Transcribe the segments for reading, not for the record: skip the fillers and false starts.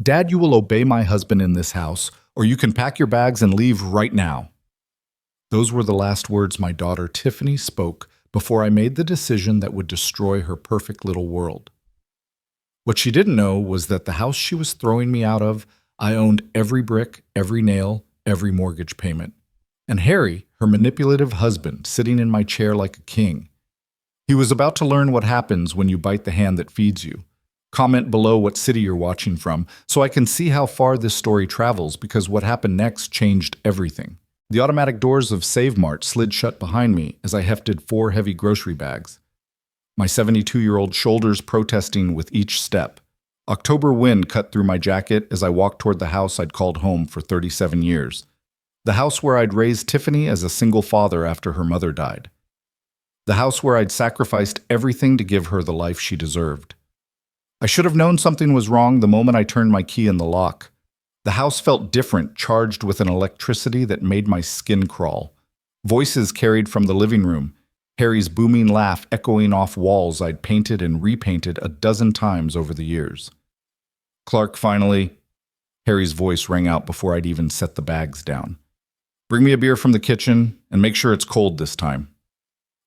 Dad, you will obey my husband in this house, or you can pack your bags and leave right now. Those were the last words my daughter Tiffany spoke before I made the decision that would destroy her perfect little world. What she didn't know was that the house she was throwing me out of, I owned every brick, every nail, every mortgage payment. And Harry, her manipulative husband, sitting in my chair like a king. He was about to learn what happens when you bite the hand that feeds you. Comment below what city you're watching from so I can see how far this story travels, because what happened next changed everything. The automatic doors of Save Mart slid shut behind me as I hefted 4 heavy grocery bags. My 72-year-old shoulders protesting with each step. October wind cut through my jacket as I walked toward the house I'd called home for 37 years. The house where I'd raised Tiffany as a single father after her mother died. The house where I'd sacrificed everything to give her the life she deserved. I should have known something was wrong the moment I turned my key in the lock. The house felt different, charged with an electricity that made my skin crawl. Voices carried from the living room, Harry's booming laugh echoing off walls I'd painted and repainted a dozen times over the years. Clark, finally. Harry's voice rang out before I'd even set the bags down. Bring me a beer from the kitchen, and make sure it's cold this time.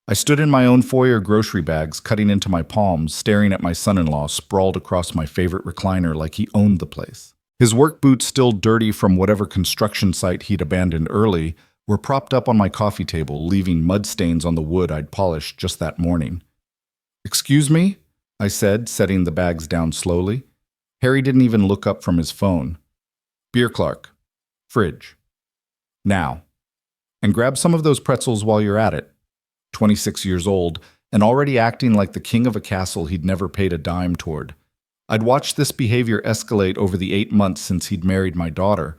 I stood in my own foyer grocery bags, cutting into my palms, staring at my son-in-law sprawled across my favorite recliner like he owned the place. His work boots, still dirty from whatever construction site he'd abandoned early, were propped up on my coffee table, leaving mud stains on the wood I'd polished just that morning. "Excuse me?" I said, setting the bags down slowly. Harry didn't even look up from his phone. "Beer, Clark. Fridge. Now. And grab some of those pretzels while you're at it." 26 years old, and already acting like the king of a castle he'd never paid a dime toward. I'd watched this behavior escalate over the 8 months since he'd married my daughter.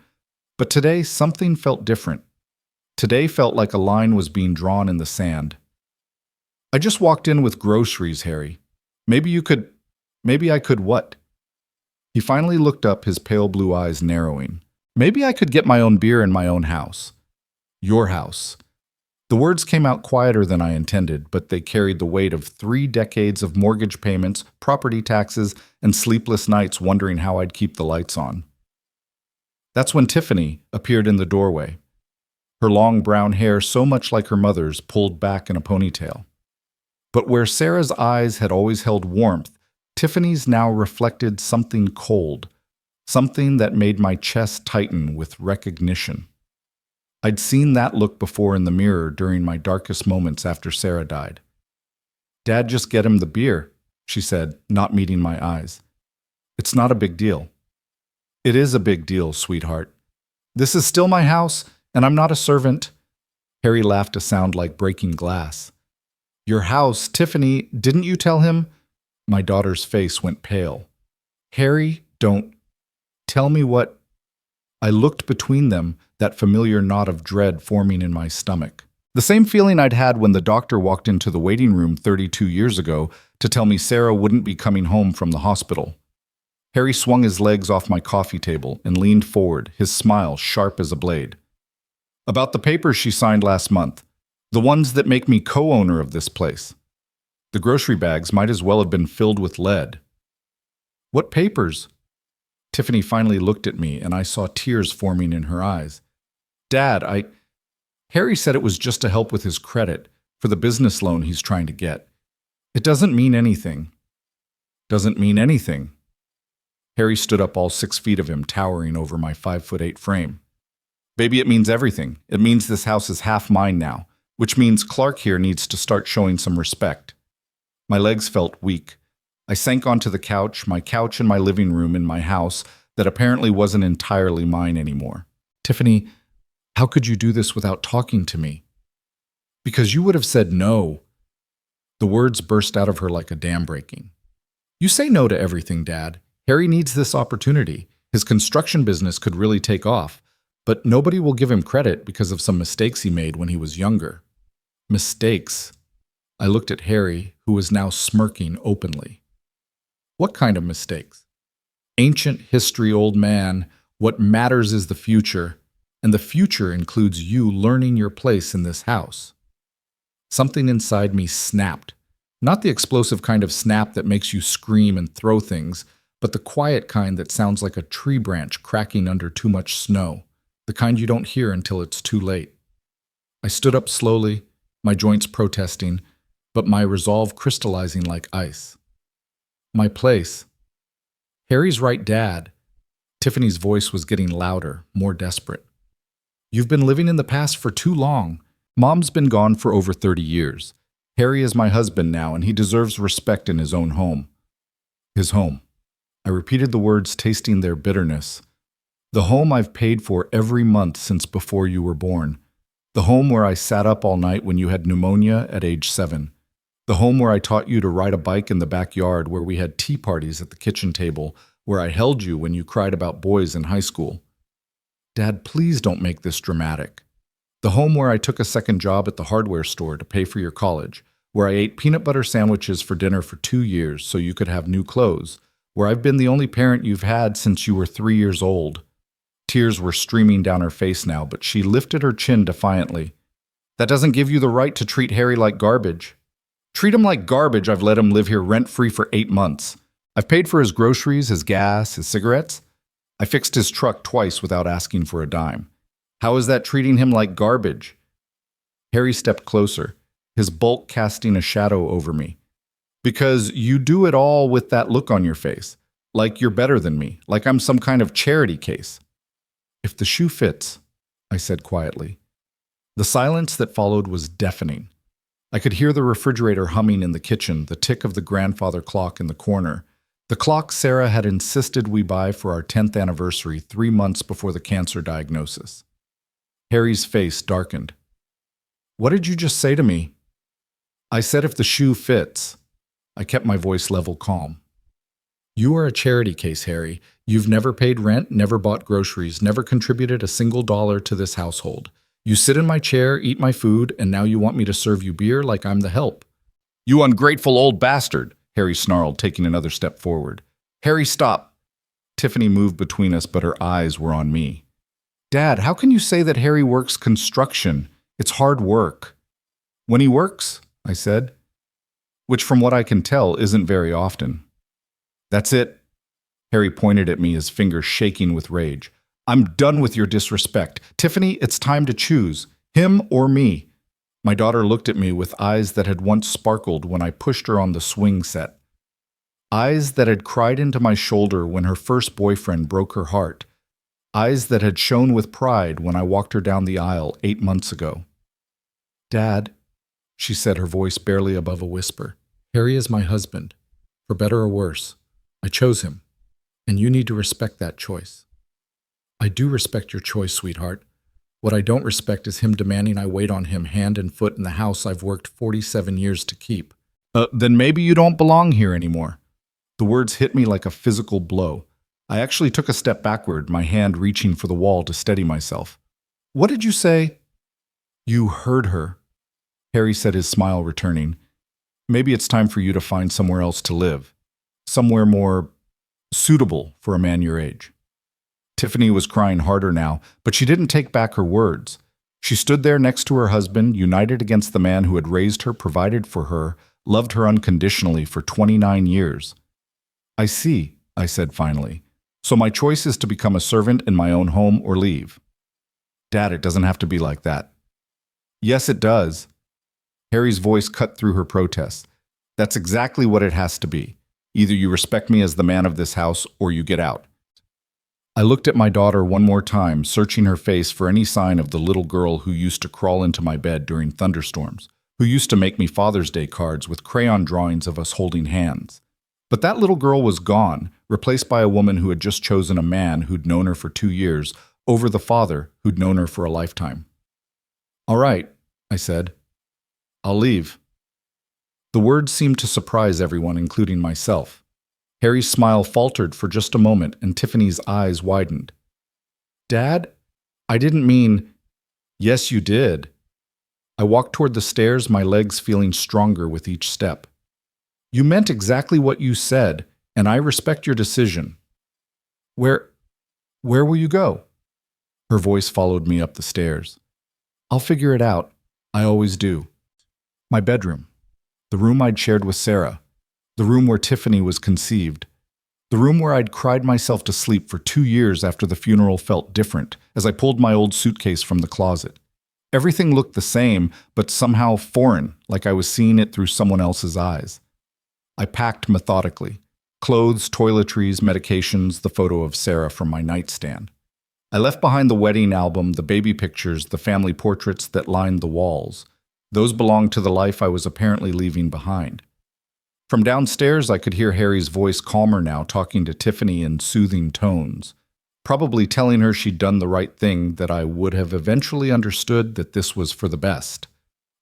But today, something felt different. Today felt like a line was being drawn in the sand. "I just walked in with groceries, Harry. Maybe I could what?" He finally looked up, his pale blue eyes narrowing. "Maybe I could get my own beer in my own house." "Your house." The words came out quieter than I intended, but they carried the weight of 3 decades of mortgage payments, property taxes, and sleepless nights wondering how I'd keep the lights on. That's when Tiffany appeared in the doorway. Her long brown hair, so much like her mother's, pulled back in a ponytail. But where Sarah's eyes had always held warmth, Tiffany's now reflected something cold, something that made my chest tighten with recognition. I'd seen that look before in the mirror during my darkest moments after Sarah died. "Dad, just get him the beer," she said, not meeting my eyes. "It's not a big deal." "It is a big deal, sweetheart. This is still my house, and I'm not a servant." Harry laughed a sound like breaking glass. "Your house, Tiffany, didn't you tell him?" My daughter's face went pale. "Harry, don't. Tell me what—" I looked between them, that familiar knot of dread forming in my stomach. The same feeling I'd had when the doctor walked into the waiting room 32 years ago to tell me Sarah wouldn't be coming home from the hospital. Harry swung his legs off my coffee table and leaned forward, his smile sharp as a blade. "About the papers she signed last month, the ones that make me co-owner of this place. The grocery bags might as well have been filled with lead." "What papers?" Tiffany finally looked at me, and I saw tears forming in her eyes. "Dad, Harry said it was just to help with his credit, for the business loan he's trying to get. It doesn't mean anything." "Doesn't mean anything." Harry stood up, all 6 feet of him towering over my 5'8" frame. "Baby, it means everything. It means this house is half mine now, which means Clark here needs to start showing some respect." My legs felt weak. I sank onto the couch, my couch in my living room in my house that apparently wasn't entirely mine anymore. "Tiffany, how could you do this without talking to me?" "Because you would have said no." The words burst out of her like a dam breaking. "You say no to everything, Dad. Harry needs this opportunity. His construction business could really take off, but nobody will give him credit because of some mistakes he made when he was younger." "Mistakes?" I looked at Harry, who was now smirking openly. "What kind of mistakes?" "Ancient history, old man. What matters is the future, and the future includes you learning your place in this house." Something inside me snapped. Not the explosive kind of snap that makes you scream and throw things, but the quiet kind that sounds like a tree branch cracking under too much snow, the kind you don't hear until it's too late. I stood up slowly, my joints protesting, but my resolve crystallizing like ice. My place. Harry's right, Dad. Tiffany's voice was getting louder, more desperate. You've been living in the past for too long. Mom's been gone for over 30 years. Harry is my husband now, and he deserves respect in his own home. His home. I repeated the words, tasting their bitterness. The home I've paid for every month since before you were born. The home where I sat up all night when you had pneumonia at age 7. The home where I taught you to ride a bike in the backyard, where we had tea parties at the kitchen table, where I held you when you cried about boys in high school. Dad, please don't make this dramatic. The home where I took a second job at the hardware store to pay for your college, where I ate peanut butter sandwiches for dinner for 2 years so you could have new clothes, where I've been the only parent you've had since you were 3 years old. Tears were streaming down her face now, but she lifted her chin defiantly. That doesn't give you the right to treat Harry like garbage. Treat him like garbage. I've let him live here rent-free for 8 months. I've paid for his groceries, his gas, his cigarettes. I fixed his truck twice without asking for a dime. How is that treating him like garbage? Harry stepped closer, his bulk casting a shadow over me. Because you do it all with that look on your face, like you're better than me, like I'm some kind of charity case. If the shoe fits, I said quietly. The silence that followed was deafening. I could hear the refrigerator humming in the kitchen, the tick of the grandfather clock in the corner, the clock Sarah had insisted we buy for our 10th anniversary 3 months before the cancer diagnosis. Harry's face darkened. What did you just say to me? I said if the shoe fits. I kept my voice level calm. You are a charity case, Harry. You've never paid rent, never bought groceries, never contributed a single dollar to this household. You sit in my chair, eat my food, and now you want me to serve you beer like I'm the help. You ungrateful old bastard, Harry snarled, taking another step forward. Harry, stop. Tiffany moved between us, but her eyes were on me. Dad, how can you say that Harry works construction? It's hard work. When he works, I said, which from what I can tell isn't very often. That's it. Harry pointed at me, his fingers shaking with rage. I'm done with your disrespect. Tiffany, it's time to choose, him or me. My daughter looked at me with eyes that had once sparkled when I pushed her on the swing set. Eyes that had cried into my shoulder when her first boyfriend broke her heart. Eyes that had shone with pride when I walked her down the aisle 8 months ago. Dad, she said, her voice barely above a whisper, Harry is my husband, for better or worse. I chose him, and you need to respect that choice. I do respect your choice, sweetheart. What I don't respect is him demanding I wait on him hand and foot in the house I've worked 47 years to keep. Then maybe you don't belong here anymore. The words hit me like a physical blow. I actually took a step backward, my hand reaching for the wall to steady myself. What did you say? You heard her, Harry said, his smile returning. Maybe it's time for you to find somewhere else to live. Somewhere more suitable for a man your age. Tiffany was crying harder now, but she didn't take back her words. She stood there next to her husband, united against the man who had raised her, provided for her, loved her unconditionally for 29 years. I see, I said finally. So my choice is to become a servant in my own home or leave. Dad, it doesn't have to be like that. Yes, it does. Harry's voice cut through her protest. That's exactly what it has to be. Either you respect me as the man of this house or you get out. I looked at my daughter one more time, searching her face for any sign of the little girl who used to crawl into my bed during thunderstorms, who used to make me Father's Day cards with crayon drawings of us holding hands. But that little girl was gone, replaced by a woman who had just chosen a man who'd known her for 2 years over the father who'd known her for a lifetime. All right, I said. I'll leave. The words seemed to surprise everyone, including myself. Harry's smile faltered for just a moment, and Tiffany's eyes widened. Dad? I didn't mean... Yes, you did. I walked toward the stairs, my legs feeling stronger with each step. You meant exactly what you said, and I respect your decision. Where will you go? Her voice followed me up the stairs. I'll figure it out. I always do. My bedroom. The room I'd shared with Sarah. The room where Tiffany was conceived. The room where I'd cried myself to sleep for 2 years after the funeral felt different as I pulled my old suitcase from the closet. Everything looked the same, but somehow foreign, like I was seeing it through someone else's eyes. I packed methodically. Clothes, toiletries, medications, the photo of Sarah from my nightstand. I left behind the wedding album, the baby pictures, the family portraits that lined the walls. Those belonged to the life I was apparently leaving behind. From downstairs, I could hear Harry's voice, calmer now, talking to Tiffany in soothing tones, probably telling her she'd done the right thing, that I would have eventually understood that this was for the best.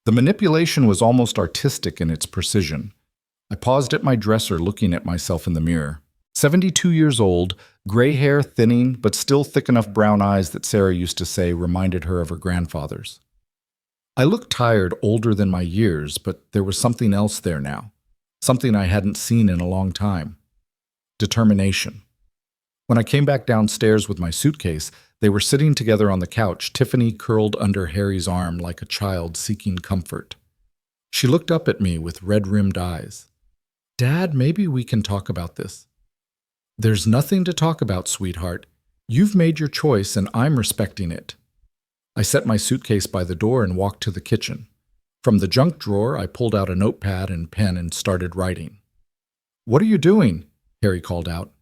The manipulation was almost artistic in its precision. I paused at my dresser, looking at myself in the mirror. 72 years old, gray hair thinning, but still thick enough brown eyes that Sarah used to say reminded her of her grandfather's. I looked tired, older than my years, but there was something else there now. Something I hadn't seen in a long time. Determination. When I came back downstairs with my suitcase, they were sitting together on the couch, Tiffany curled under Harry's arm like a child seeking comfort. She looked up at me with red-rimmed eyes. "Dad, maybe we can talk about this." "There's nothing to talk about, sweetheart. You've made your choice and I'm respecting it." I set my suitcase by the door and walked to the kitchen. From the junk drawer, I pulled out a notepad and pen and started writing. "What are you doing?" Harry called out.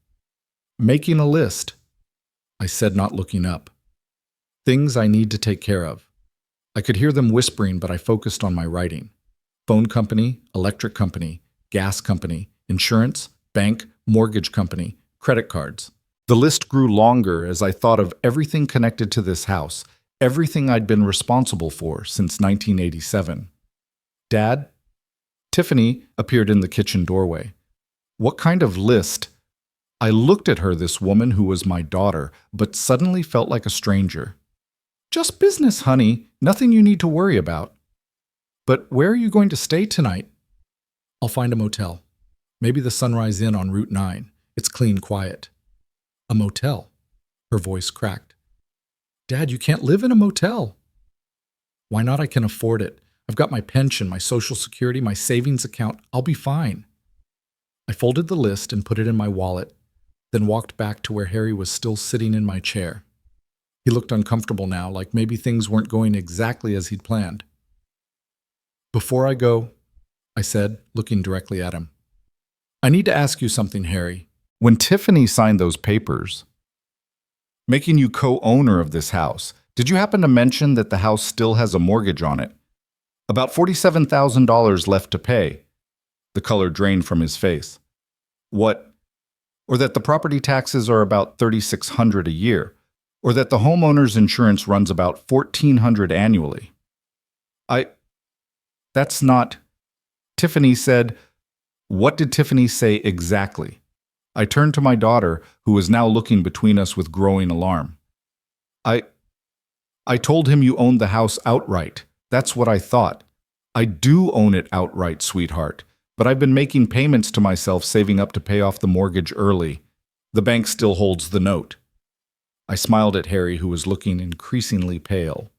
"Making a list," I said, not looking up. Things I need to take care of. I could hear them whispering, but I focused on my writing. Phone company, electric company, gas company, insurance, bank, mortgage company, credit cards. The list grew longer as I thought of everything connected to this house, everything I'd been responsible for since 1987. "Dad?" Tiffany appeared in the kitchen doorway. "What kind of list?" I looked at her, this woman who was my daughter, but suddenly felt like a stranger. "Just business, honey. Nothing you need to worry about." "But where are you going to stay tonight?" "I'll find a motel. Maybe the Sunrise Inn on Route 9. It's clean, quiet." "A motel?" Her voice cracked. "Dad, you can't live in a motel." "Why not? I can afford it. I've got my pension, my Social Security, my savings account. I'll be fine." I folded the list and put it in my wallet, then walked back to where Harry was still sitting in my chair. He looked uncomfortable now, like maybe things weren't going exactly as he'd planned. "Before I go," I said, looking directly at him, "I need to ask you something, Harry. When Tiffany signed those papers, making you co-owner of this house, did you happen to mention that the house still has a mortgage on it? About $47,000 left to pay." The color drained from his face. "What? Or that the property taxes are about $3,600 a year, or that the homeowner's insurance runs about $1,400 annually?" That's not..." Tiffany said. What did Tiffany say exactly? I turned to my daughter, who was now looking between us with growing alarm. I told him you owned the house outright. That's what I thought. I do own it outright, sweetheart, but I've been making payments to myself, saving up to pay off the mortgage early. The bank still holds the note. I smiled at Harry, who was looking increasingly pale.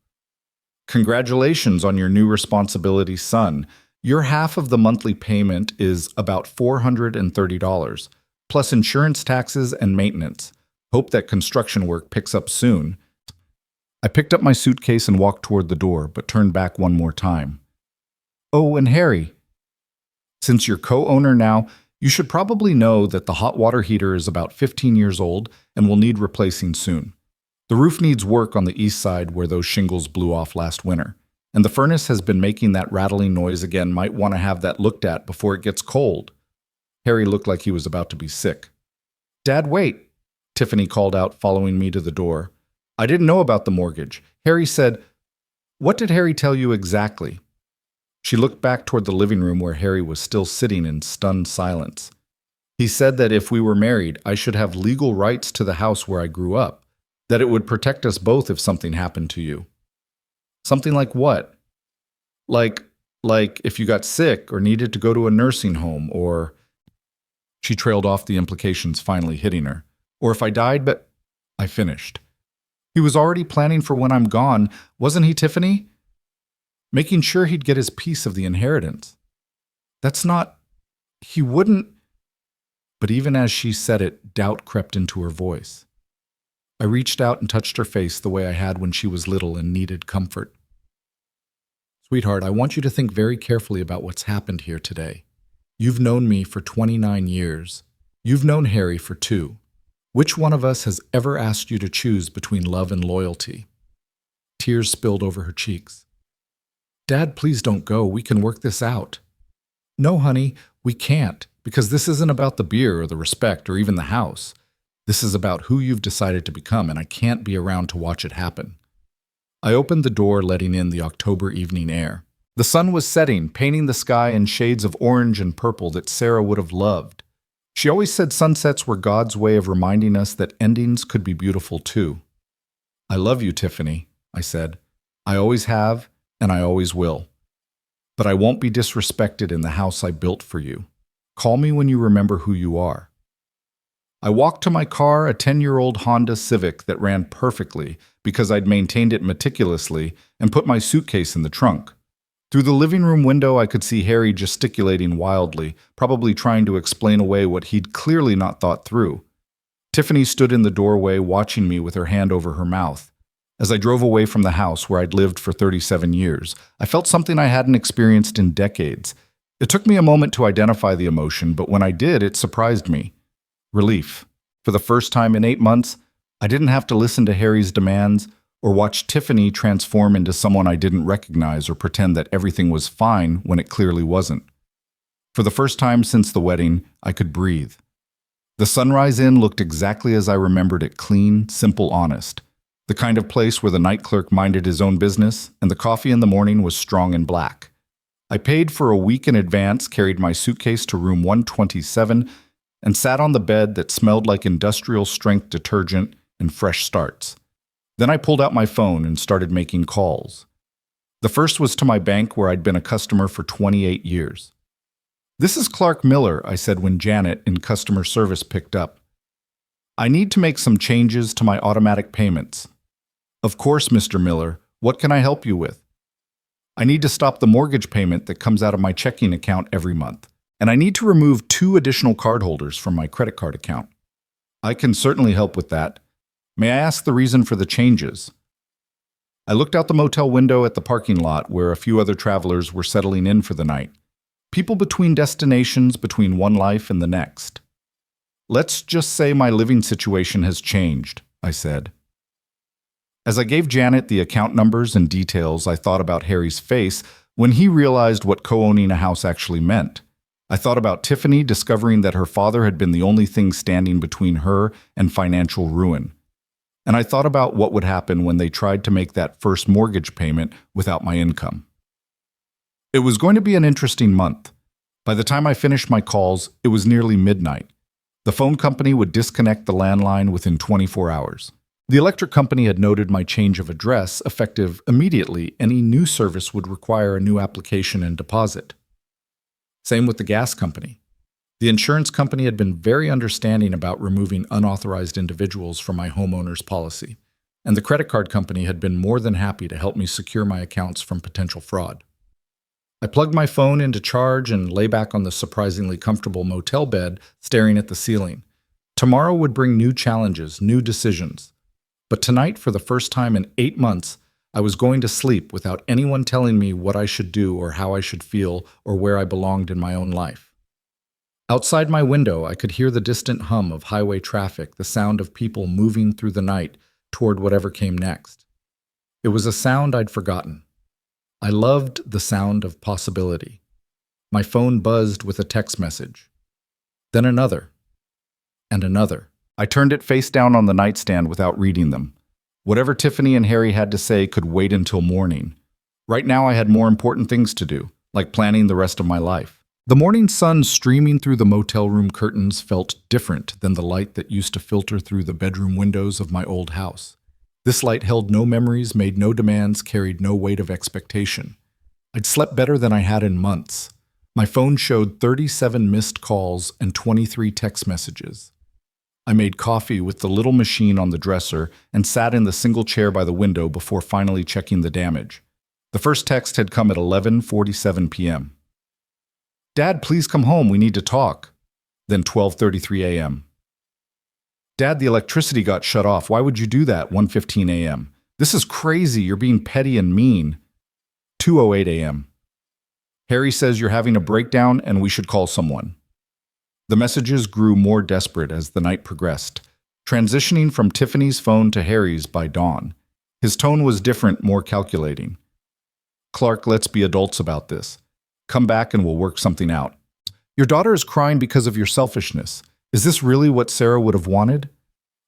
"Congratulations on your new responsibility, son. Your half of the monthly payment is about $430, plus insurance, taxes, and maintenance. Hope that construction work picks up soon." I picked up my suitcase and walked toward the door, but turned back one more time. "Oh, and Harry, since you're co-owner now, you should probably know that the hot water heater is about 15 years old and will need replacing soon. The roof needs work on the east side where those shingles blew off last winter, and the furnace has been making that rattling noise again. Might want to have that looked at before it gets cold." Harry looked like he was about to be sick. "Dad, wait," Tiffany called out, following me to the door. "I didn't know about the mortgage." Harry said, "What did Harry tell you exactly?" She looked back toward the living room where Harry was still sitting in stunned silence. "He said that if we were married, I should have legal rights to the house where I grew up, that it would protect us both if something happened to you." "Something like what?" Like if you got sick or needed to go to a nursing home, or..." She trailed off, the implications finally hitting her. "Or if I died, but..." I finished. "He was already planning for when I'm gone, wasn't he, Tiffany? Making sure he'd get his piece of the inheritance." "That's not... He wouldn't..." but even as she said it, doubt crept into her voice. I reached out and touched her face the way I had when she was little and needed comfort. Sweetheart, I want you to think very carefully about what's happened here today. You've known me for 29 years. You've known Harry for 2. Which one of us has ever asked you to choose between love and loyalty? Tears spilled over her cheeks. Dad, please don't go. We can work this out. No, honey, we can't, because this isn't about the beer or the respect or even the house. This is about who you've decided to become, and I can't be around to watch it happen. I opened the door, letting in the October evening air. The sun was setting, painting the sky in shades of orange and purple that Sarah would have loved. She always said sunsets were God's way of reminding us that endings could be beautiful too. I love you, Tiffany, I said. I always have, and I always will. But I won't be disrespected in the house I built for you. Call me when you remember who you are. I walked to my car, a 10-year-old Honda Civic that ran perfectly because I'd maintained it meticulously, and put my suitcase in the trunk. Through the living room window, I could see Harry gesticulating wildly, probably trying to explain away what he'd clearly not thought through. Tiffany stood in the doorway watching me with her hand over her mouth. As I drove away from the house where I'd lived for 37 years, I felt something I hadn't experienced in decades. It took me a moment to identify the emotion, but when I did, it surprised me. Relief. For the first time in 8 months, I didn't have to listen to Harry's demands or watch Tiffany transform into someone I didn't recognize or pretend that everything was fine when it clearly wasn't. For the first time since the wedding, I could breathe. The Sunrise Inn looked exactly as I remembered it, clean, simple, honest. The kind of place where the night clerk minded his own business and the coffee in the morning was strong and black. I paid for a week in advance, carried my suitcase to room 127, and sat on the bed that smelled like industrial-strength detergent and fresh starts. Then I pulled out my phone and started making calls. The first was to my bank where I'd been a customer for 28 years. "This is Clark Miller," I said when Janet in customer service picked up. "I need to make some changes to my automatic payments." "Of course, Mr. Miller. What can I help you with?" "I need to stop the mortgage payment that comes out of my checking account every month, and I need to remove 2 additional cardholders from my credit card account." "I can certainly help with that. May I ask the reason for the changes?" I looked out the motel window at the parking lot where a few other travelers were settling in for the night. People between destinations, between one life and the next. "Let's just say my living situation has changed," I said. As I gave Janet the account numbers and details, I thought about Harry's face when he realized what co-owning a house actually meant. I thought about Tiffany discovering that her father had been the only thing standing between her and financial ruin. And I thought about what would happen when they tried to make that first mortgage payment without my income. It was going to be an interesting month. By the time I finished my calls, it was nearly midnight. The phone company would disconnect the landline within 24 hours. The electric company had noted my change of address, effective immediately. Any new service would require a new application and deposit. Same with the gas company. The insurance company had been very understanding about removing unauthorized individuals from my homeowner's policy, and the credit card company had been more than happy to help me secure my accounts from potential fraud. I plugged my phone into charge and lay back on the surprisingly comfortable motel bed, staring at the ceiling. Tomorrow would bring new challenges, new decisions. But tonight, for the first time in 8 months, I was going to sleep without anyone telling me what I should do or how I should feel or where I belonged in my own life. Outside my window, I could hear the distant hum of highway traffic, the sound of people moving through the night toward whatever came next. It was a sound I'd forgotten. I loved the sound of possibility. My phone buzzed with a text message. Then another. And another. I turned it face down on the nightstand without reading them. Whatever Tiffany and Harry had to say could wait until morning. Right now I had more important things to do, like planning the rest of my life. The morning sun streaming through the motel room curtains felt different than the light that used to filter through the bedroom windows of my old house. This light held no memories, made no demands, carried no weight of expectation. I'd slept better than I had in months. My phone showed 37 missed calls and 23 text messages. I made coffee with the little machine on the dresser and sat in the single chair by the window before finally checking the damage. The first text had come at 11:47 p.m. "Dad, please come home. We need to talk." Then 12:33 a.m. Dad, the electricity got shut off. Why would you do that? 1:15 a.m. This is crazy. You're being petty and mean. 2:08 a.m. Harry says you're having a breakdown and we should call someone. The messages grew more desperate as the night progressed, transitioning from Tiffany's phone to Harry's by dawn. His tone was different, more calculating. Clark, let's be adults about this. Come back and we'll work something out. Your daughter is crying because of your selfishness. Is this really what Sarah would have wanted?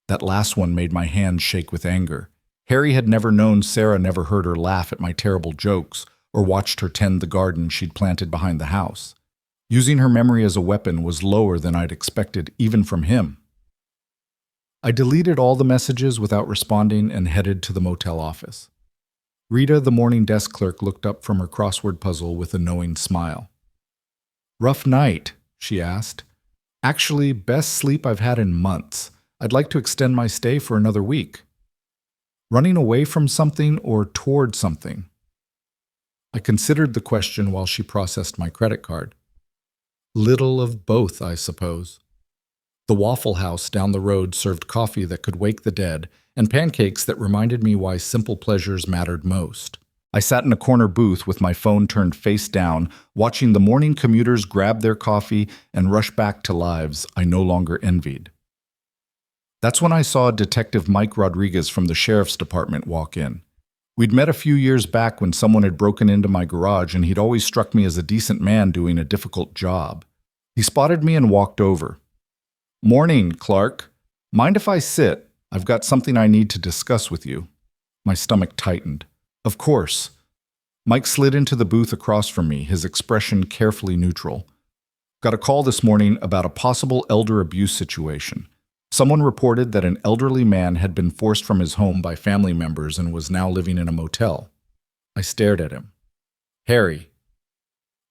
That last one made my hands shake with anger. Harry had never known Sarah never heard her laugh at my terrible jokes or watched her tend the garden she'd planted behind the house. Using her memory as a weapon was lower than I'd expected, even from him. I deleted all the messages without responding and headed to the motel office. Rita, the morning desk clerk, looked up from her crossword puzzle with a knowing smile. Rough night, she asked. Actually, best sleep I've had in months. I'd like to extend my stay for another week. Running away from something or toward something? I considered the question while she processed my credit card. Little of both, I suppose. The Waffle House down the road served coffee that could wake the dead and pancakes that reminded me why simple pleasures mattered most. I sat in a corner booth with my phone turned face down, watching the morning commuters grab their coffee and rush back to lives I no longer envied. That's when I saw Detective Mike Rodriguez from the Sheriff's Department walk in. We'd met a few years back when someone had broken into my garage, and he'd always struck me as a decent man doing a difficult job. He spotted me and walked over. Morning, Clark. Mind if I sit? I've got something I need to discuss with you. My stomach tightened. Of course. Mike slid into the booth across from me, his expression carefully neutral. Got a call this morning about a possible elder abuse situation. Someone reported that an elderly man had been forced from his home by family members and was now living in a motel. I stared at him. Harry.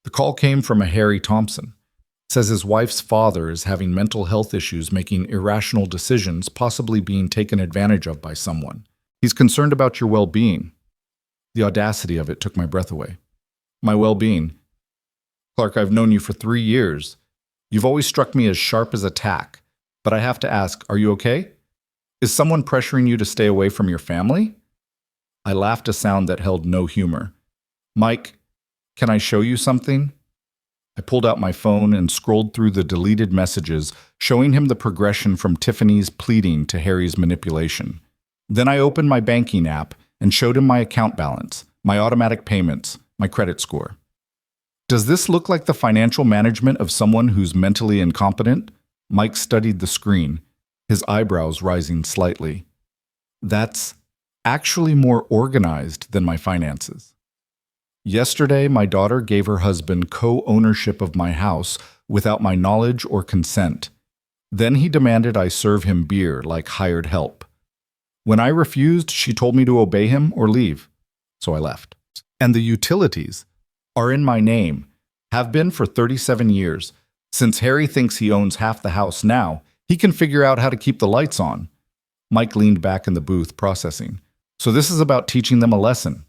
The call came from a Harry Thompson. Says his wife's father is having mental health issues, making irrational decisions, possibly being taken advantage of by someone. He's concerned about your well-being. The audacity of it took my breath away. My well-being? Clark, I've known you for 3 years. You've always struck me as sharp as a tack. But I have to ask, are you okay? Is someone pressuring you to stay away from your family? I laughed a sound that held no humor. Mike, can I show you something? I pulled out my phone and scrolled through the deleted messages, showing him the progression from Tiffany's pleading to Harry's manipulation. Then I opened my banking app and showed him my account balance, my automatic payments, my credit score. Does this look like the financial management of someone who's mentally incompetent? Mike studied the screen, his eyebrows rising slightly. That's actually more organized than my finances. Yesterday, my daughter gave her husband co-ownership of my house without my knowledge or consent. Then he demanded I serve him beer like hired help. When I refused, she told me to obey him or leave. So I left. And the utilities are in my name, have been for 37 years. Since Harry thinks he owns half the house now, he can figure out how to keep the lights on. Mike leaned back in the booth, processing. So this is about teaching them a lesson.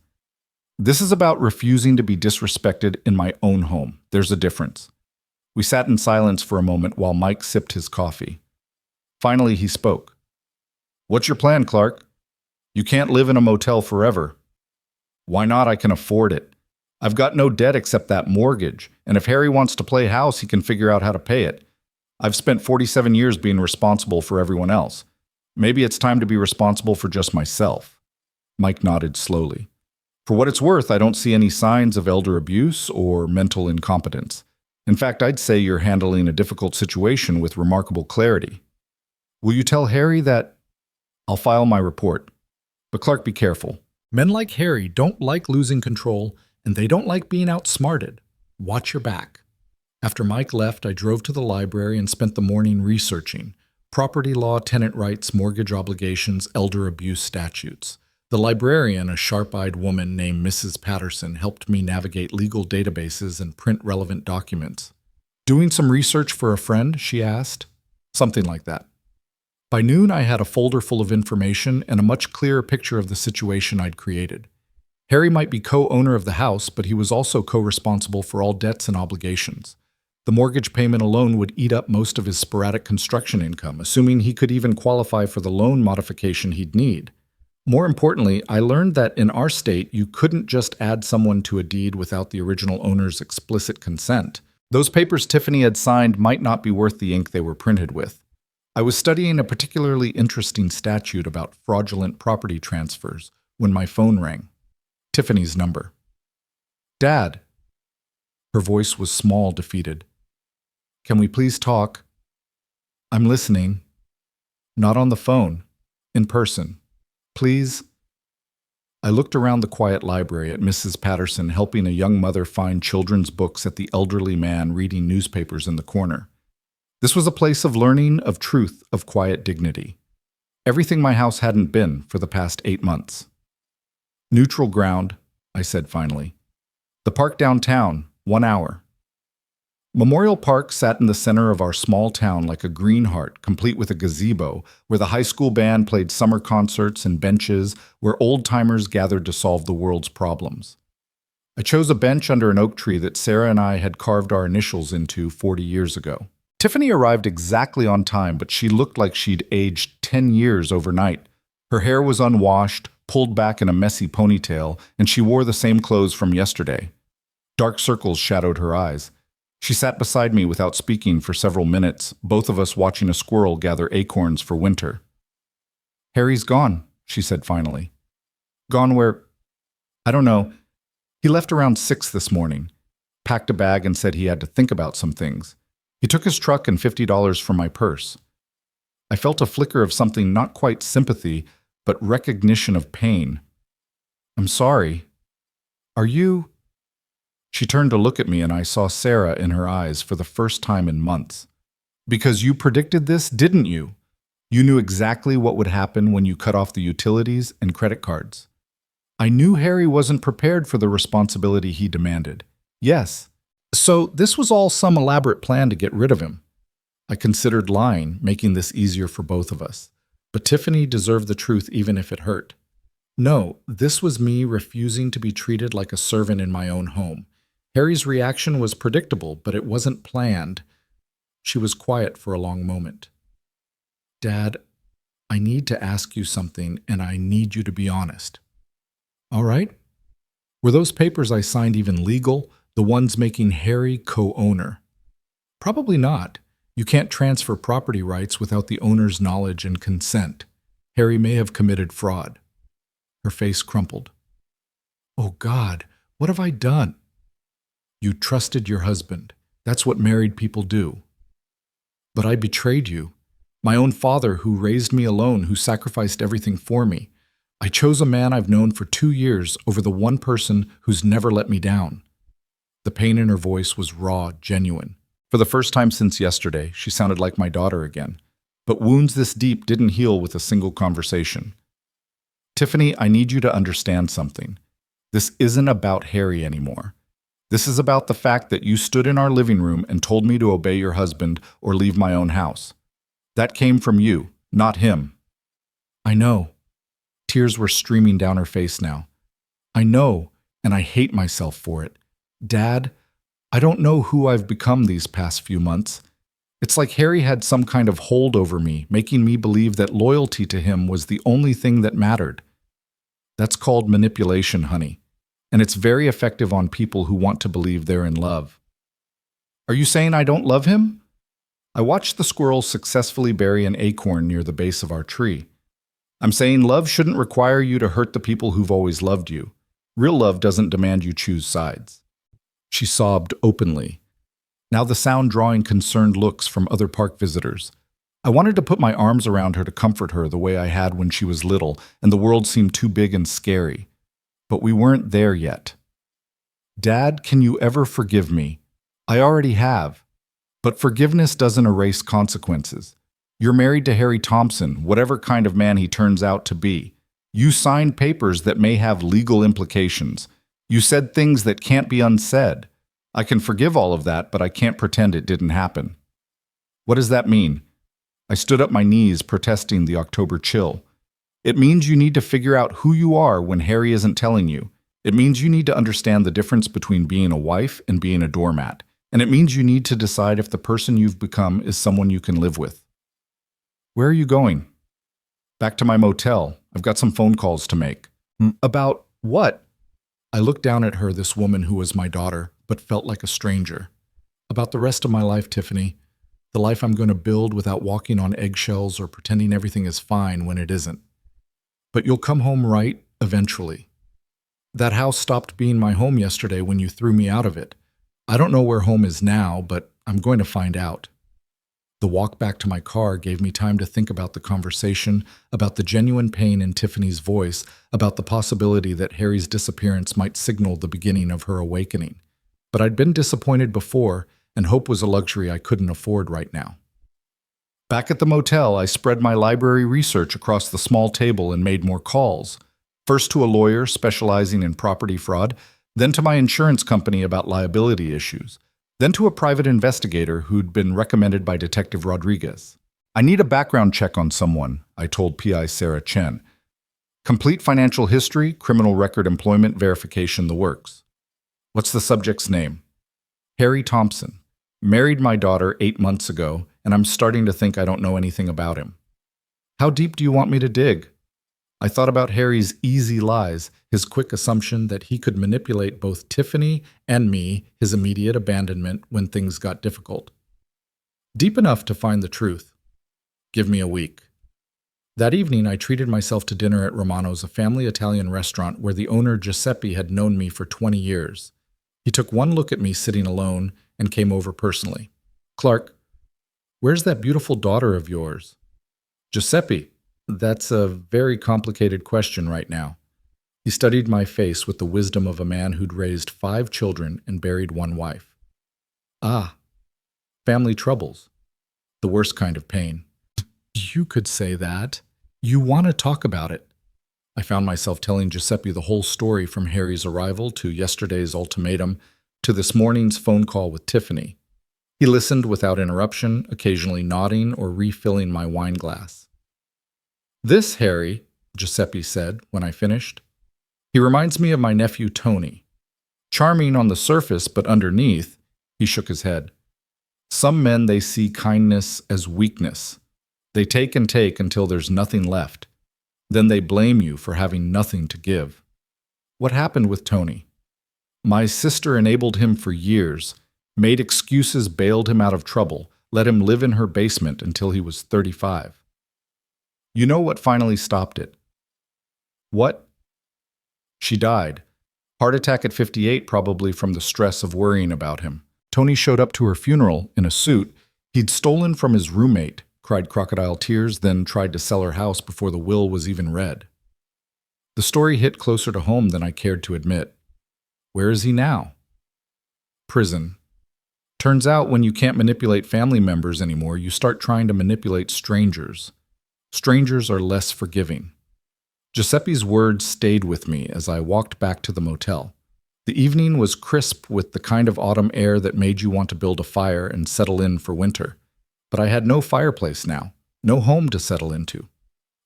This is about refusing to be disrespected in my own home. There's a difference. We sat in silence for a moment while Mike sipped his coffee. Finally, he spoke. What's your plan, Clark? You can't live in a motel forever. Why not? I can afford it. I've got no debt except that mortgage, and if Harry wants to play house, he can figure out how to pay it. I've spent 47 years being responsible for everyone else. Maybe it's time to be responsible for just myself. Mike nodded slowly. For what it's worth, I don't see any signs of elder abuse or mental incompetence. In fact, I'd say you're handling a difficult situation with remarkable clarity. Will you tell Harry that I'll file my report? But Clark, be careful. Men like Harry don't like losing control, and they don't like being outsmarted. Watch your back. After Mike left, I drove to the library and spent the morning researching property law, tenant rights, mortgage obligations, elder abuse statutes. The librarian, a sharp-eyed woman named Mrs. Patterson, helped me navigate legal databases and print relevant documents. Doing some research for a friend, she asked. Something like that. By noon, I had a folder full of information and a much clearer picture of the situation I'd created. Harry might be co-owner of the house, but he was also co-responsible for all debts and obligations. The mortgage payment alone would eat up most of his sporadic construction income, assuming he could even qualify for the loan modification he'd need. More importantly, I learned that in our state, you couldn't just add someone to a deed without the original owner's explicit consent. Those papers Tiffany had signed might not be worth the ink they were printed with. I was studying a particularly interesting statute about fraudulent property transfers when my phone rang. Tiffany's number. "Dad." Her voice was small, defeated. "Can we please talk?" "I'm listening." "Not on the phone. In person. Please." I looked around the quiet library at Mrs. Patterson helping a young mother find children's books at the elderly man reading newspapers in the corner. This was a place of learning, of truth, of quiet dignity. Everything my house hadn't been for the past 8 months. "Neutral ground," I said finally. "The park downtown, 1 hour." Memorial Park sat in the center of our small town like a green heart, complete with a gazebo, where the high school band played summer concerts and benches where old-timers gathered to solve the world's problems. I chose a bench under an oak tree that Sarah and I had carved our initials into 40 years ago. Tiffany arrived exactly on time, but she looked like she'd aged 10 years overnight. Her hair was unwashed, pulled back in a messy ponytail, and she wore the same clothes from yesterday. Dark circles shadowed her eyes. She sat beside me without speaking for several minutes, both of us watching a squirrel gather acorns for winter. "Harry's gone," she said finally. "Gone where?" "I don't know. He left around 6 this morning, packed a bag and said he had to think about some things. He took his truck and $50 from my purse." I felt a flicker of something not quite sympathy, but recognition of pain. "I'm sorry. Are you—" She turned to look at me and I saw Sarah in her eyes for the first time in months. "Because you predicted this, didn't you? You knew exactly what would happen when you cut off the utilities and credit cards." "I knew Harry wasn't prepared for the responsibility he demanded." "Yes. So this was all some elaborate plan to get rid of him." I considered lying, making this easier for both of us. But Tiffany deserved the truth even if it hurt. "No, this was me refusing to be treated like a servant in my own home. Harry's reaction was predictable, but it wasn't planned." She was quiet for a long moment. "Dad, I need to ask you something, and I need you to be honest." "All right. Were those papers I signed even legal, the ones making Harry co-owner?" "Probably not. You can't transfer property rights without the owner's knowledge and consent. Harry may have committed fraud." Her face crumpled. "Oh God, what have I done?" "You trusted your husband. That's what married people do." "But I betrayed you. My own father who raised me alone, who sacrificed everything for me. I chose a man I've known for 2 years over the one person who's never let me down." The pain in her voice was raw, genuine. For the first time since yesterday, she sounded like my daughter again. But wounds this deep didn't heal with a single conversation. "Tiffany, I need you to understand something. This isn't about Harry anymore. This is about the fact that you stood in our living room and told me to obey your husband or leave my own house. That came from you, not him." "I know." Tears were streaming down her face now. "I know, and I hate myself for it. Dad, I don't know who I've become these past few months. It's like Harry had some kind of hold over me, making me believe that loyalty to him was the only thing that mattered. That's called manipulation, honey. And it's very effective on people who want to believe they're in love." "Are you saying I don't love him?" I watched the squirrel successfully bury an acorn near the base of our tree. "I'm saying love shouldn't require you to hurt the people who've always loved you. Real love doesn't demand you choose sides." She sobbed openly, now the sound drawing concerned looks from other park visitors. I wanted to put my arms around her to comfort her the way I had when she was little and the world seemed too big and scary. But we weren't there yet. "Dad, can you ever forgive me?" "I already have. But forgiveness doesn't erase consequences. You're married to Harry Thompson, whatever kind of man he turns out to be. You signed papers that may have legal implications. You said things that can't be unsaid. I can forgive all of that, but I can't pretend it didn't happen." "What does that mean?" I stood up my knees, protesting the October chill. "It means you need to figure out who you are when Harry isn't telling you. It means you need to understand the difference between being a wife and being a doormat. And it means you need to decide if the person you've become is someone you can live with. Where are you going? Back to my motel. I've got some phone calls to make. About what? I looked down at her, this woman who was my daughter, but felt like a stranger. About the rest of my life, Tiffany. The life I'm going to build without walking on eggshells or pretending everything is fine when it isn't. But you'll come home right eventually. That house stopped being my home yesterday when you threw me out of it. I don't know where home is now, but I'm going to find out. The walk back to my car gave me time to think about the conversation, about the genuine pain in Tiffany's voice, about the possibility that Harry's disappearance might signal the beginning of her awakening. But I'd been disappointed before, and hope was a luxury I couldn't afford right now. Back at the motel, I spread my library research across the small table and made more calls. First to a lawyer specializing in property fraud, then to my insurance company about liability issues, then to a private investigator who'd been recommended by Detective Rodriguez. I need a background check on someone, I told PI Sarah Chen. Complete financial history, criminal record, employment verification, the works. What's the subject's name? Harry Thompson. Married my daughter 8 months ago, and I'm starting to think I don't know anything about him. How deep do you want me to dig? I thought about Harry's easy lies, his quick assumption that he could manipulate both Tiffany and me, his immediate abandonment when things got difficult. Deep enough to find the truth. Give me a week. That evening, I treated myself to dinner at Romano's, a family Italian restaurant where the owner Giuseppe had known me for 20 years. He took one look at me sitting alone and came over personally. Clark, where's that beautiful daughter of yours? Giuseppe, that's a very complicated question right now. He studied my face with the wisdom of a man who'd raised 5 children and buried 1 wife. Ah, family troubles. The worst kind of pain. You could say that. You want to talk about it. I found myself telling Giuseppe the whole story from Harry's arrival to yesterday's ultimatum to this morning's phone call with Tiffany. He listened without interruption, occasionally nodding or refilling my wine glass. This Harry, Giuseppe said when I finished, he reminds me of my nephew Tony. Charming on the surface, but underneath, he shook his head. Some men, they see kindness as weakness. They take and take until there's nothing left. Then they blame you for having nothing to give. What happened with Tony? My sister enabled him for years, made excuses, bailed him out of trouble, let him live in her basement until he was 35. You know what finally stopped it? What? She died. Heart attack at 58, probably from the stress of worrying about him. Tony showed up to her funeral in a suit he'd stolen from his roommate, cried crocodile tears, then tried to sell her house before the will was even read. The story hit closer to home than I cared to admit. Where is he now? Prison. Turns out when you can't manipulate family members anymore, you start trying to manipulate strangers. Strangers are less forgiving. Giuseppe's words stayed with me as I walked back to the motel. The evening was crisp with the kind of autumn air that made you want to build a fire and settle in for winter. But I had no fireplace now, no home to settle into.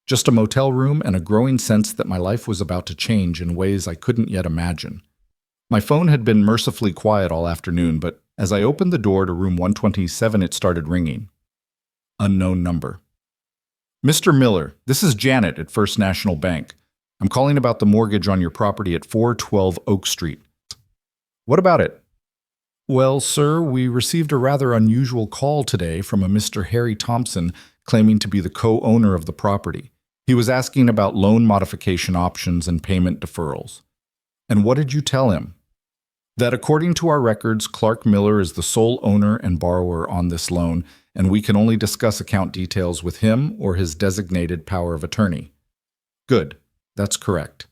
Just a motel room and a growing sense that my life was about to change in ways I couldn't yet imagine. My phone had been mercifully quiet all afternoon, but as I opened the door to room 127, it started ringing. Unknown number. Mr. Miller, this is Janet at First National Bank. I'm calling about the mortgage on your property at 412 Oak Street. What about it? Well, sir, we received a rather unusual call today from a Mr. Harry Thompson claiming to be the co-owner of the property. He was asking about loan modification options and payment deferrals. And what did you tell him? That according to our records, Clark Miller is the sole owner and borrower on this loan, and we can only discuss account details with him or his designated power of attorney. Good. That's correct.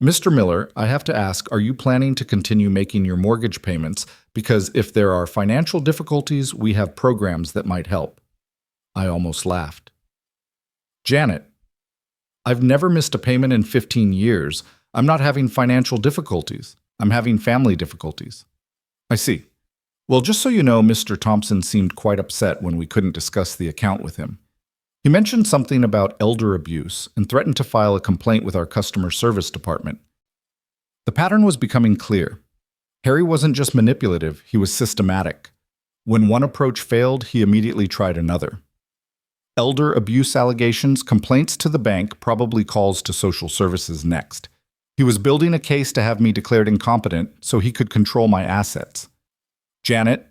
Mr. Miller, I have to ask, are you planning to continue making your mortgage payments? Because if there are financial difficulties, we have programs that might help. I almost laughed. Janet, I've never missed a payment in 15 years. I'm not having financial difficulties. I'm having family difficulties. I see. Well, just so you know, Mr. Thompson seemed quite upset when we couldn't discuss the account with him. He mentioned something about elder abuse and threatened to file a complaint with our customer service department. The pattern was becoming clear. Harry wasn't just manipulative, he was systematic. When one approach failed, he immediately tried another. Elder abuse allegations, complaints to the bank, probably calls to social services next. He was building a case to have me declared incompetent so he could control my assets. Janet,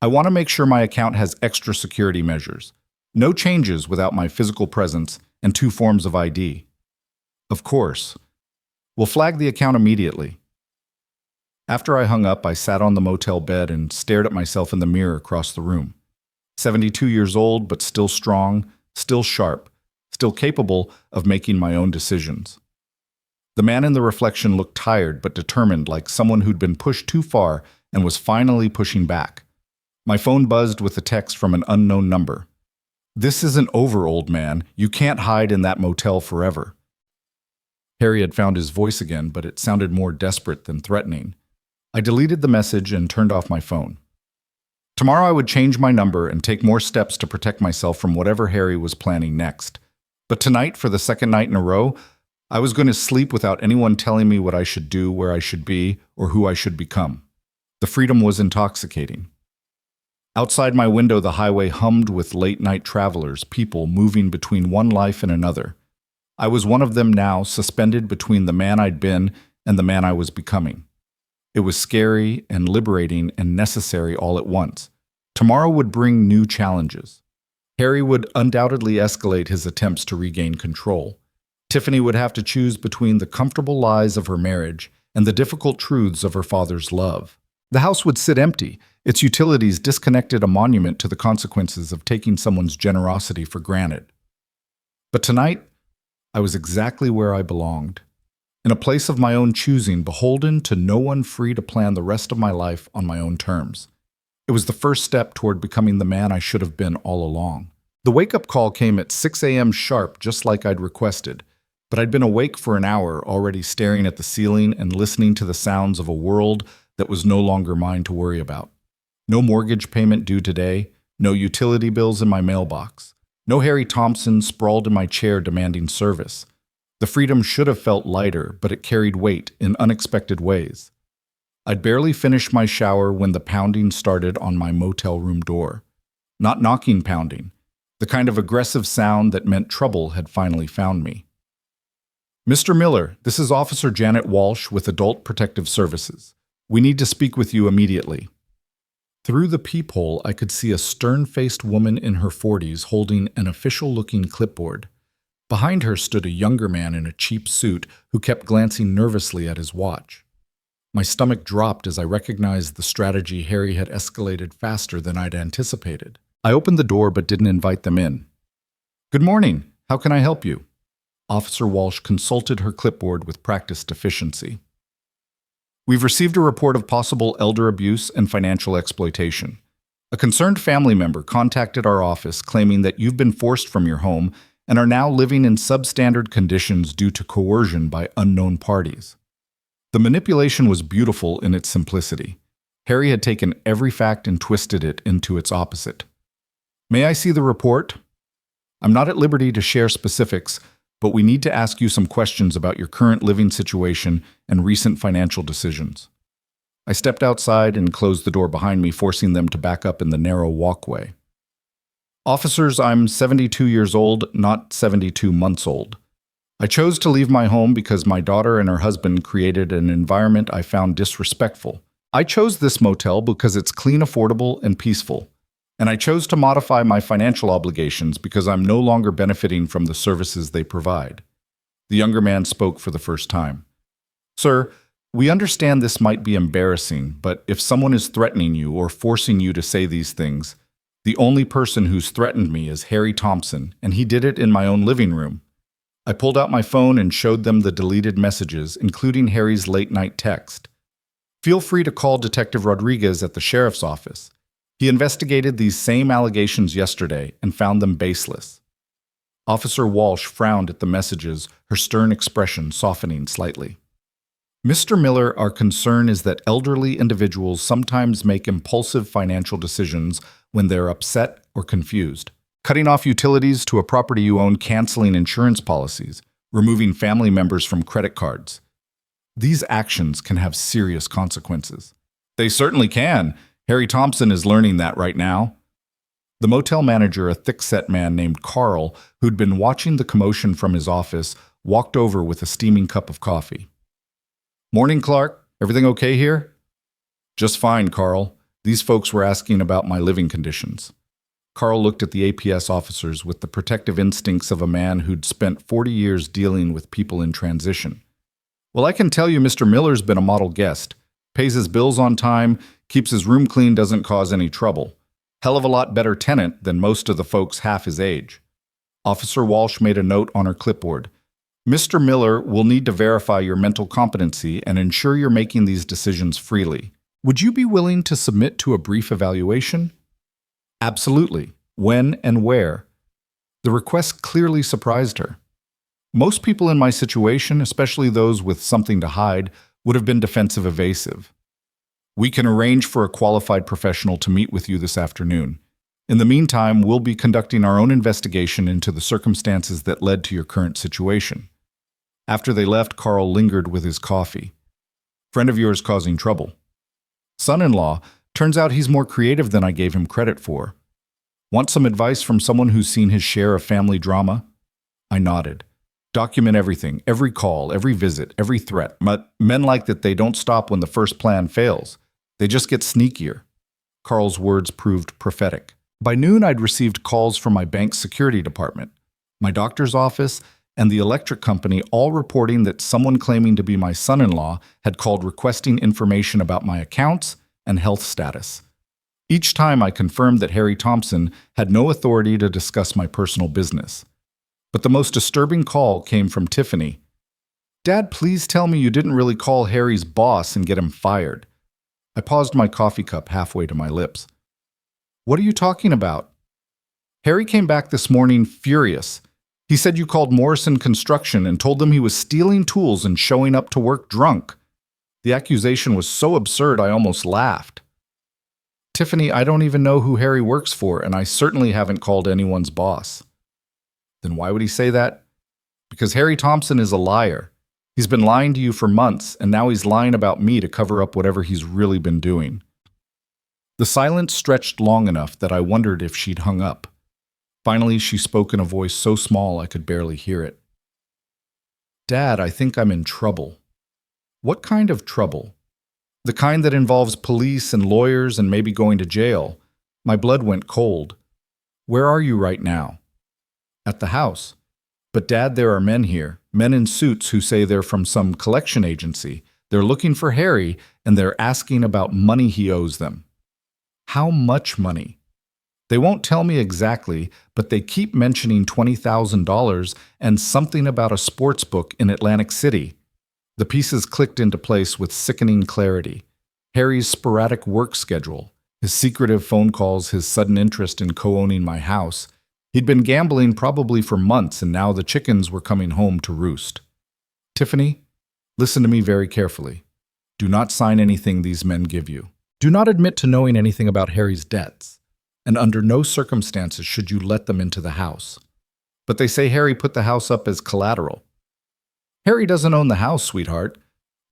I want to make sure my account has extra security measures. No changes without my physical presence and 2 forms of ID. Of course. We'll flag the account immediately. After I hung up, I sat on the motel bed and stared at myself in the mirror across the room. 72 years old, but still strong, still sharp, still capable of making my own decisions. The man in the reflection looked tired but determined, like someone who'd been pushed too far and was finally pushing back. My phone buzzed with a text from an unknown number. "This isn't over, old man. You can't hide in that motel forever." Harry had found his voice again, but it sounded more desperate than threatening. I deleted the message and turned off my phone. Tomorrow I would change my number and take more steps to protect myself from whatever Harry was planning next. But tonight, for the second night in a row, I was going to sleep without anyone telling me what I should do, where I should be, or who I should become. The freedom was intoxicating. Outside my window, the highway hummed with late-night travelers, people moving between one life and another. I was one of them now, suspended between the man I'd been and the man I was becoming. It was scary and liberating and necessary all at once. Tomorrow would bring new challenges. Harry would undoubtedly escalate his attempts to regain control. Tiffany would have to choose between the comfortable lies of her marriage and the difficult truths of her father's love. The house would sit empty, its utilities disconnected, a monument to the consequences of taking someone's generosity for granted. But tonight, I was exactly where I belonged. In a place of my own choosing, beholden to no one, free to plan the rest of my life on my own terms. It was the first step toward becoming the man I should have been all along. The wake-up call came at 6 a.m. sharp, just like I'd requested. But I'd been awake for an hour, already staring at the ceiling and listening to the sounds of a world that was no longer mine to worry about. No mortgage payment due today, no utility bills in my mailbox, no Harry Thompson sprawled in my chair demanding service. The freedom should have felt lighter, but it carried weight in unexpected ways. I'd barely finished my shower when the pounding started on my motel room door. Not knocking pounding, the kind of aggressive sound that meant trouble had finally found me. "Mr. Miller, this is Officer Janet Walsh with Adult Protective Services. We need to speak with you immediately." Through the peephole, I could see a stern-faced woman in her 40s holding an official-looking clipboard. Behind her stood a younger man in a cheap suit who kept glancing nervously at his watch. My stomach dropped as I recognized the strategy Harry had escalated faster than I'd anticipated. I opened the door but didn't invite them in. "Good morning. How can I help you?" Officer Walsh consulted her clipboard with practiced efficiency. "We've received a report of possible elder abuse and financial exploitation. A concerned family member contacted our office claiming that you've been forced from your home and are now living in substandard conditions due to coercion by unknown parties." The manipulation was beautiful in its simplicity. Harry had taken every fact and twisted it into its opposite. "May I see the report?" "I'm not at liberty to share specifics, but we need to ask you some questions about your current living situation and recent financial decisions." I stepped outside and closed the door behind me, forcing them to back up in the narrow walkway. "Officers, I'm 72 years old, not 72 months old. I chose to leave my home because my daughter and her husband created an environment I found disrespectful. I chose this motel because it's clean, affordable, and peaceful. And I chose to modify my financial obligations because I'm no longer benefiting from the services they provide." The younger man spoke for the first time. "Sir, we understand this might be embarrassing, but if someone is threatening you or forcing you to say these things, the only person who's threatened me is Harry Thompson, and he did it in my own living room." I pulled out my phone and showed them the deleted messages, including Harry's late-night text. "Feel free to call Detective Rodriguez at the sheriff's office. He investigated these same allegations yesterday and found them baseless." Officer Walsh frowned at the messages, her stern expression softening slightly. "Mr. Miller, our concern is that elderly individuals sometimes make impulsive financial decisions when they're upset or confused. Cutting off utilities to a property you own, canceling insurance policies, removing family members from credit cards. These actions can have serious consequences. They certainly can. Harry Thompson is learning that right now. The motel manager, a thick-set man named Carl, who'd been watching the commotion from his office, walked over with a steaming cup of coffee. Morning, Clark. Everything okay here? Just fine, Carl. These folks were asking about my living conditions. Carl looked at the APS officers with the protective instincts of a man who'd spent 40 years dealing with people in transition. Well, I can tell you Mr. Miller's been a model guest. Pays his bills on time, keeps his room clean, doesn't cause any trouble. Hell of a lot better tenant than most of the folks half his age. Officer Walsh made a note on her clipboard. Mr. Miller will need to verify your mental competency and ensure you're making these decisions freely. Would you be willing to submit to a brief evaluation? Absolutely. When and where? The request clearly surprised her. Most people in my situation, especially those with something to hide, would have been defensive evasive. We can arrange for a qualified professional to meet with you this afternoon. In the meantime, we'll be conducting our own investigation into the circumstances that led to your current situation. After they left, Carl lingered with his coffee. Friend of yours causing trouble. Son-in-law, turns out he's more creative than I gave him credit for. Want some advice from someone who's seen his share of family drama? I nodded. Document everything, every call, every visit, every threat. But men like that they don't stop when the first plan fails. They just get sneakier. Carl's words proved prophetic. By noon, I'd received calls from my bank's security department, my doctor's office, and the electric company, all reporting that someone claiming to be my son-in-law had called requesting information about my accounts and health status. Each time I confirmed that Harry Thompson had no authority to discuss my personal business. But the most disturbing call came from Tiffany. Dad, please tell me you didn't really call Harry's boss and get him fired. I paused my coffee cup halfway to my lips. What are you talking about? Harry came back this morning furious. He said you called Morrison Construction and told them he was stealing tools and showing up to work drunk. The accusation was so absurd I almost laughed. Tiffany, I don't even know who Harry works for, and I certainly haven't called anyone's boss. Then why would he say that? Because Harry Thompson is a liar. He's been lying to you for months, and now he's lying about me to cover up whatever he's really been doing. The silence stretched long enough that I wondered if she'd hung up. Finally, she spoke in a voice so small I could barely hear it. Dad, I think I'm in trouble. What kind of trouble? The kind that involves police and lawyers and maybe going to jail. My blood went cold. Where are you right now? At the house. But Dad, there are men here, men in suits who say they're from some collection agency. They're looking for Harry, and they're asking about money he owes them. How much money? They won't tell me exactly, but they keep mentioning $20,000 and something about a sports book in Atlantic City. The pieces clicked into place with sickening clarity. Harry's sporadic work schedule, his secretive phone calls, his sudden interest in co-owning my house. He'd been gambling probably for months, and now the chickens were coming home to roost. Tiffany, listen to me very carefully. Do not sign anything these men give you. Do not admit to knowing anything about Harry's debts, and under no circumstances should you let them into the house. But they say Harry put the house up as collateral. Harry doesn't own the house, sweetheart.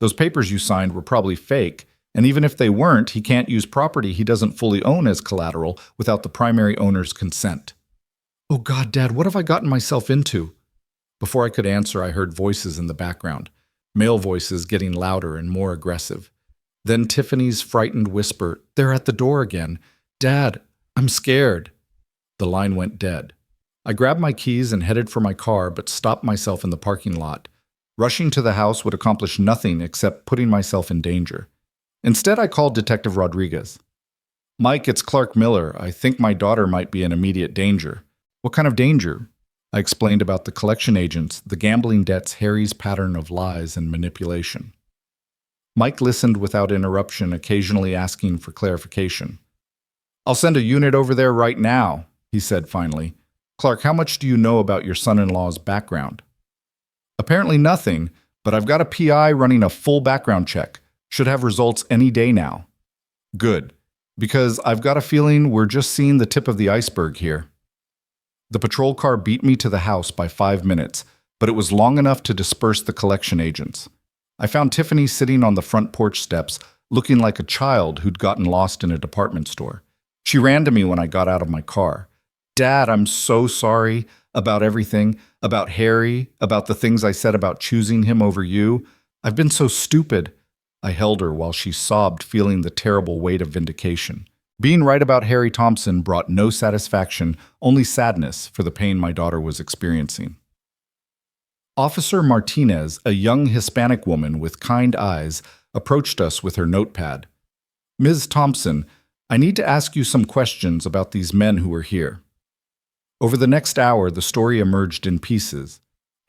Those papers you signed were probably fake, and even if they weren't, he can't use property he doesn't fully own as collateral without the primary owner's consent. Oh God, Dad, what have I gotten myself into? Before I could answer, I heard voices in the background, male voices getting louder and more aggressive. Then Tiffany's frightened whisper, "They're at the door again. Dad, I'm scared." The line went dead. I grabbed my keys and headed for my car, but stopped myself in the parking lot. Rushing to the house would accomplish nothing except putting myself in danger. Instead, I called Detective Rodriguez. Mike, it's Clark Miller. I think my daughter might be in immediate danger. What kind of danger? I explained about the collection agents, the gambling debts, Harry's pattern of lies and manipulation. Mike listened without interruption, occasionally asking for clarification. I'll send a unit over there right now, he said finally. Clark, how much do you know about your son-in-law's background? Apparently nothing, but I've got a PI running a full background check. Should have results any day now. Good, because I've got a feeling we're just seeing the tip of the iceberg here. The patrol car beat me to the house by 5 minutes, but it was long enough to disperse the collection agents. I found Tiffany sitting on the front porch steps, looking like a child who'd gotten lost in a department store. She ran to me when I got out of my car. "Dad, I'm so sorry about everything, about Harry, about the things I said about choosing him over you. I've been so stupid." I held her while she sobbed, feeling the terrible weight of vindication. Being right about Harry Thompson brought no satisfaction, only sadness for the pain my daughter was experiencing. Officer Martinez, a young Hispanic woman with kind eyes, approached us with her notepad. "Ms. Thompson, I need to ask you some questions about these men who were here." Over the next hour, the story emerged in pieces.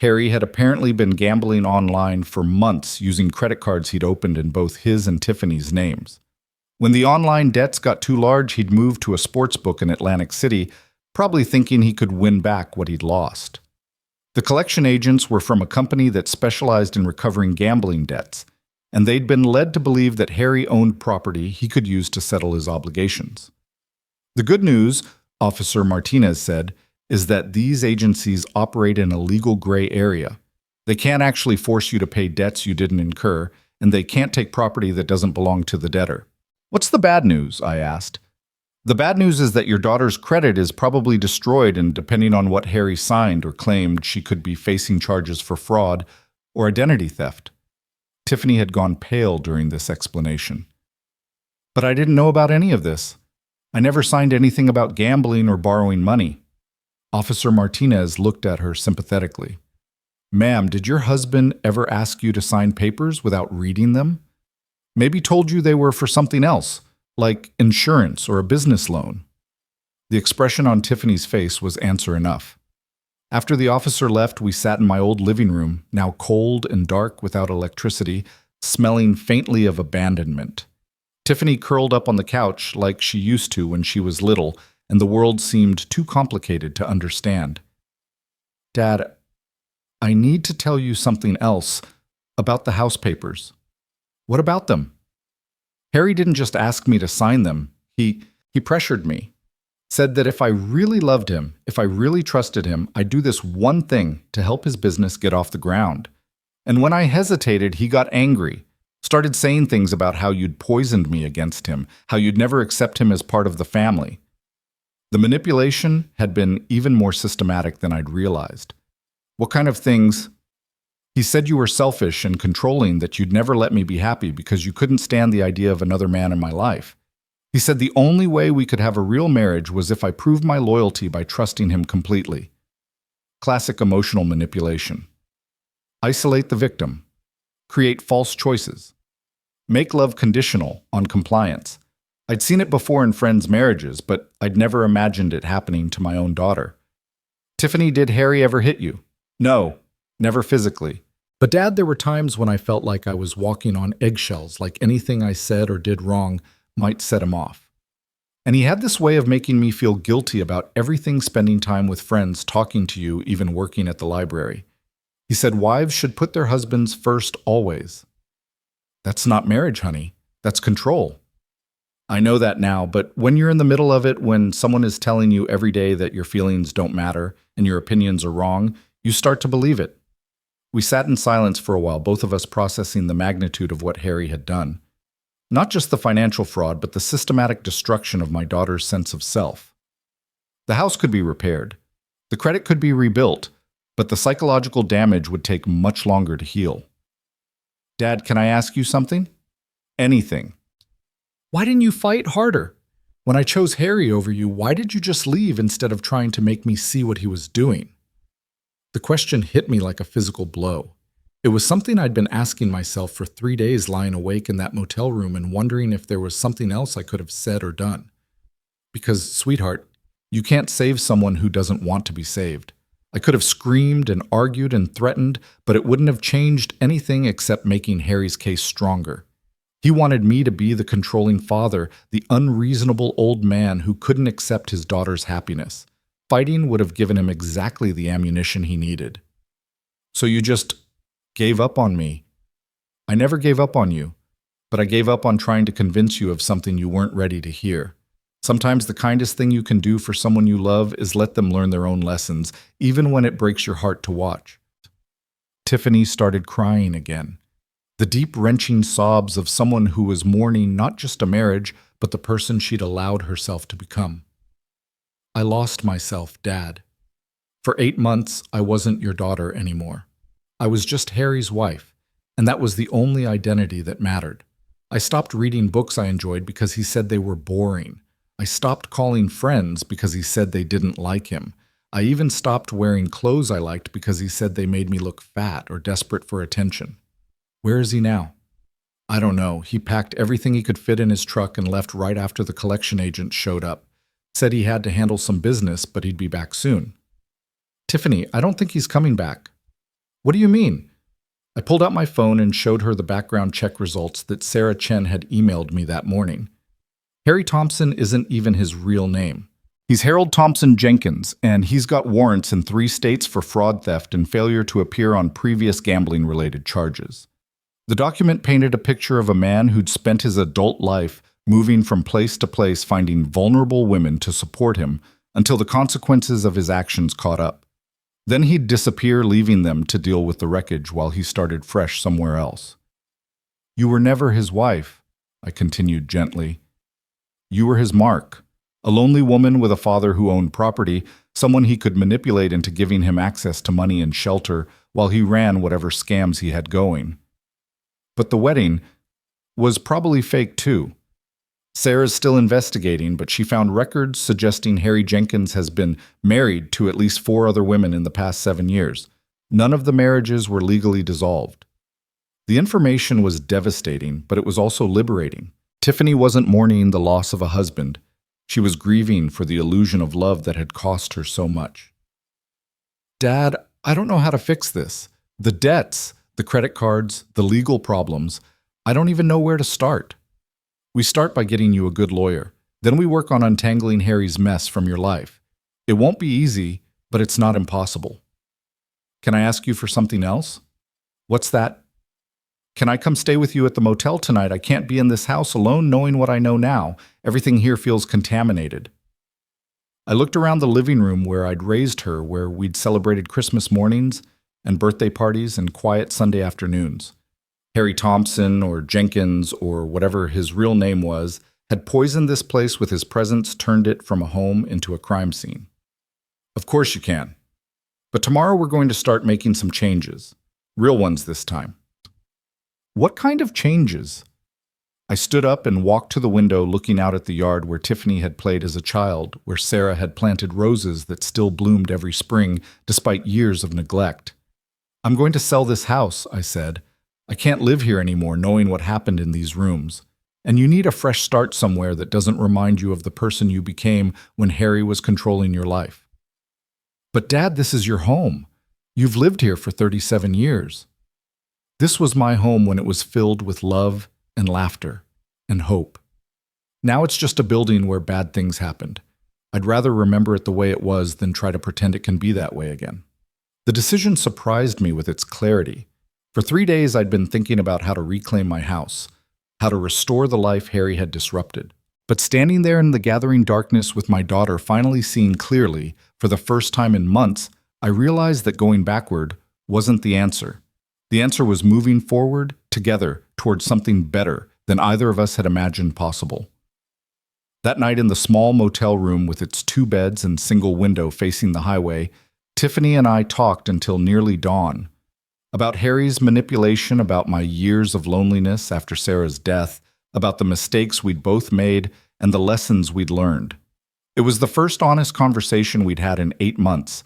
Harry had apparently been gambling online for months using credit cards he'd opened in both his and Tiffany's names. When the online debts got too large, he'd moved to a sports book in Atlantic City, probably thinking he could win back what he'd lost. The collection agents were from a company that specialized in recovering gambling debts, and they'd been led to believe that Harry owned property he could use to settle his obligations. The good news, Officer Martinez said, is that these agencies operate in a legal gray area. They can't actually force you to pay debts you didn't incur, and they can't take property that doesn't belong to the debtor. "What's the bad news?" I asked. "The bad news is that your daughter's credit is probably destroyed, and depending on what Harry signed or claimed, she could be facing charges for fraud or identity theft." Tiffany had gone pale during this explanation. "But I didn't know about any of this. I never signed anything about gambling or borrowing money." Officer Martinez looked at her sympathetically. "Ma'am, did your husband ever ask you to sign papers without reading them? Maybe told you they were for something else, like insurance or a business loan?" The expression on Tiffany's face was answer enough. After the officer left, we sat in my old living room, now cold and dark without electricity, smelling faintly of abandonment. Tiffany curled up on the couch like she used to when she was little, and the world seemed too complicated to understand. "Dad, I need to tell you something else about the house papers." "What about them?" "Harry didn't just ask me to sign them. He pressured me. Said that if I really loved him, if I really trusted him, I'd do this one thing to help his business get off the ground. And when I hesitated, he got angry, started saying things about how you'd poisoned me against him, how you'd never accept him as part of the family. The manipulation had been even more systematic than I'd realized. What kind of things? He said you were selfish and controlling, that you'd never let me be happy because you couldn't stand the idea of another man in my life. He said the only way we could have a real marriage was if I proved my loyalty by trusting him completely. Classic emotional manipulation. Isolate the victim. Create false choices. Make love conditional on compliance. I'd seen it before in friends' marriages, but I'd never imagined it happening to my own daughter. "Tiffany, did Harry ever hit you?" "No, never physically. But Dad, there were times when I felt like I was walking on eggshells, like anything I said or did wrong might set him off. And he had this way of making me feel guilty about everything, spending time with friends, talking to you, even working at the library. He said wives should put their husbands first always." "That's not marriage, honey. That's control." "I know that now, but when you're in the middle of it, when someone is telling you every day that your feelings don't matter and your opinions are wrong, you start to believe it." We sat in silence for a while, both of us processing the magnitude of what Harry had done. Not just the financial fraud, but the systematic destruction of my daughter's sense of self. The house could be repaired. The credit could be rebuilt, but the psychological damage would take much longer to heal. "Dad, can I ask you something?" "Anything." "Why didn't you fight harder? When I chose Harry over you, why did you just leave instead of trying to make me see what he was doing?" The question hit me like a physical blow. It was something I'd been asking myself for 3 days, lying awake in that motel room and wondering if there was something else I could have said or done. Because, sweetheart, you can't save someone who doesn't want to be saved. I could have screamed and argued and threatened, but it wouldn't have changed anything except making Harry's case stronger. He wanted me to be the controlling father, the unreasonable old man who couldn't accept his daughter's happiness. Fighting would have given him exactly the ammunition he needed. "So you just gave up on me?" "I never gave up on you, but I gave up on trying to convince you of something you weren't ready to hear. Sometimes the kindest thing you can do for someone you love is let them learn their own lessons, even when it breaks your heart to watch." Tiffany started crying again. The deep, wrenching sobs of someone who was mourning not just a marriage, but the person she'd allowed herself to become. I lost myself, Dad. For 8 months, I wasn't your daughter anymore. I was just Harry's wife, and that was the only identity that mattered. I stopped reading books I enjoyed because he said they were boring. I stopped calling friends because he said they didn't like him. I even stopped wearing clothes I liked because he said they made me look fat or desperate for attention. Where is he now? I don't know. He packed everything he could fit in his truck and left right after the collection agent showed up. Said he had to handle some business, but he'd be back soon. Tiffany, I don't think he's coming back. What do you mean? I pulled out my phone and showed her the background check results that Sarah Chen had emailed me that morning. Harry Thompson isn't even his real name. He's Harold Thompson Jenkins, and he's got warrants in 3 states for fraud, theft, and failure to appear on previous gambling-related charges. The document painted a picture of a man who'd spent his adult life moving from place to place finding vulnerable women to support him until the consequences of his actions caught up. Then he'd disappear, leaving them to deal with the wreckage while he started fresh somewhere else. You were never his wife, I continued gently. You were his mark, a lonely woman with a father who owned property, someone he could manipulate into giving him access to money and shelter while he ran whatever scams he had going. But the wedding was probably fake too. Sarah's still investigating, but she found records suggesting Harry Jenkins has been married to at least 4 other women in the past 7 years. None of the marriages were legally dissolved. The information was devastating, but it was also liberating. Tiffany wasn't mourning the loss of a husband. She was grieving for the illusion of love that had cost her so much. Dad, I don't know how to fix this. The debts, the credit cards, the legal problems, I don't even know where to start. We start by getting you a good lawyer. Then we work on untangling Harry's mess from your life. It won't be easy, but it's not impossible. Can I ask you for something else? What's that? Can I come stay with you at the motel tonight? I can't be in this house alone knowing what I know now. Everything here feels contaminated. I looked around the living room where I'd raised her, where we'd celebrated Christmas mornings and birthday parties and quiet Sunday afternoons. Harry Thompson, or Jenkins, or whatever his real name was, had poisoned this place with his presence, turned it from a home into a crime scene. Of course you can. But tomorrow we're going to start making some changes. Real ones this time. What kind of changes? I stood up and walked to the window, looking out at the yard where Tiffany had played as a child, where Sarah had planted roses that still bloomed every spring despite years of neglect. I'm going to sell this house, I said. I can't live here anymore knowing what happened in these rooms. And you need a fresh start somewhere that doesn't remind you of the person you became when Harry was controlling your life. But Dad, this is your home. You've lived here for 37 years. This was my home when it was filled with love and laughter and hope. Now it's just a building where bad things happened. I'd rather remember it the way it was than try to pretend it can be that way again. The decision surprised me with its clarity. For 3 days, I'd been thinking about how to reclaim my house, how to restore the life Harry had disrupted. But standing there in the gathering darkness with my daughter finally seeing clearly, for the first time in months, I realized that going backward wasn't the answer. The answer was moving forward, together, towards something better than either of us had imagined possible. That night in the small motel room with its 2 beds and single window facing the highway, Tiffany and I talked until nearly dawn. About Harry's manipulation, about my years of loneliness after Sarah's death, about the mistakes we'd both made, and the lessons we'd learned. It was the first honest conversation we'd had in 8 months,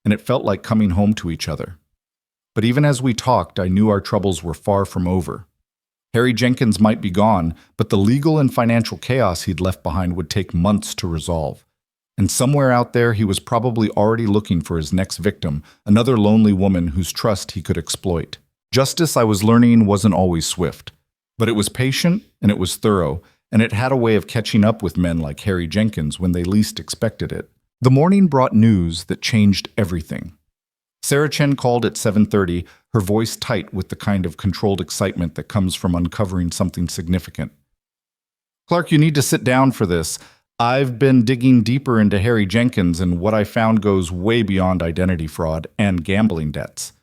and it felt like coming home to each other. But even as we talked, I knew our troubles were far from over. Harry Jenkins might be gone, but the legal and financial chaos he'd left behind would take months to resolve. And somewhere out there, he was probably already looking for his next victim, another lonely woman whose trust he could exploit. Justice, I was learning, wasn't always swift. But it was patient, and it was thorough, and it had a way of catching up with men like Harry Jenkins when they least expected it. The morning brought news that changed everything. Sarah Chen called at 7:30, her voice tight with the kind of controlled excitement that comes from uncovering something significant. Clark, you need to sit down for this. I've been digging deeper into Harry Jenkins, and what I found goes way beyond identity fraud and gambling debts.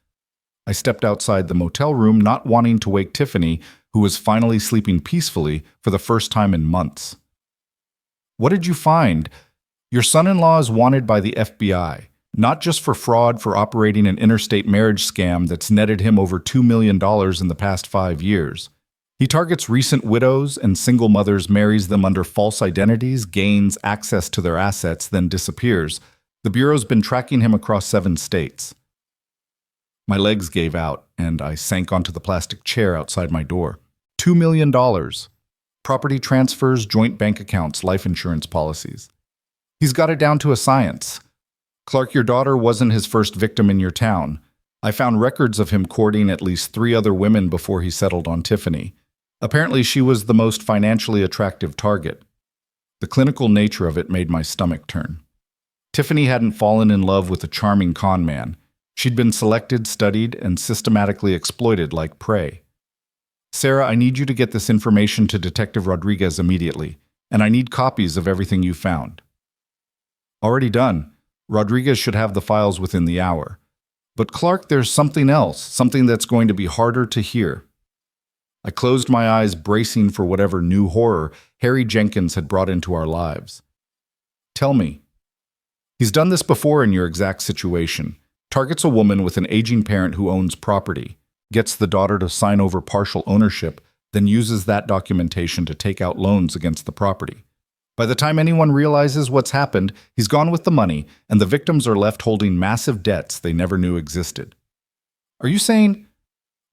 I stepped outside the motel room, not wanting to wake Tiffany, who was finally sleeping peacefully for the first time in months. What did you find? Your son-in-law is wanted by the FBI, not just for fraud for operating an interstate marriage scam that's netted him over $2 million in the past 5 years. He targets recent widows and single mothers, marries them under false identities, gains access to their assets, then disappears. The Bureau's been tracking him across 7 states. My legs gave out, and I sank onto the plastic chair outside my door. $2 million. Property transfers, joint bank accounts, life insurance policies. He's got it down to a science. Clark, your daughter wasn't his first victim in your town. I found records of him courting at least 3 other women before he settled on Tiffany. Apparently, she was the most financially attractive target. The clinical nature of it made my stomach turn. Tiffany hadn't fallen in love with a charming con man. She'd been selected, studied, and systematically exploited like prey. Sarah, I need you to get this information to Detective Rodriguez immediately, and I need copies of everything you found. Already done. Rodriguez should have the files within the hour. But Clark, there's something else, something that's going to be harder to hear. I closed my eyes, bracing for whatever new horror Harry Jenkins had brought into our lives. Tell me. He's done this before in your exact situation. Targets a woman with an aging parent who owns property, gets the daughter to sign over partial ownership, then uses that documentation to take out loans against the property. By the time anyone realizes what's happened, he's gone with the money, and the victims are left holding massive debts they never knew existed. Are you saying?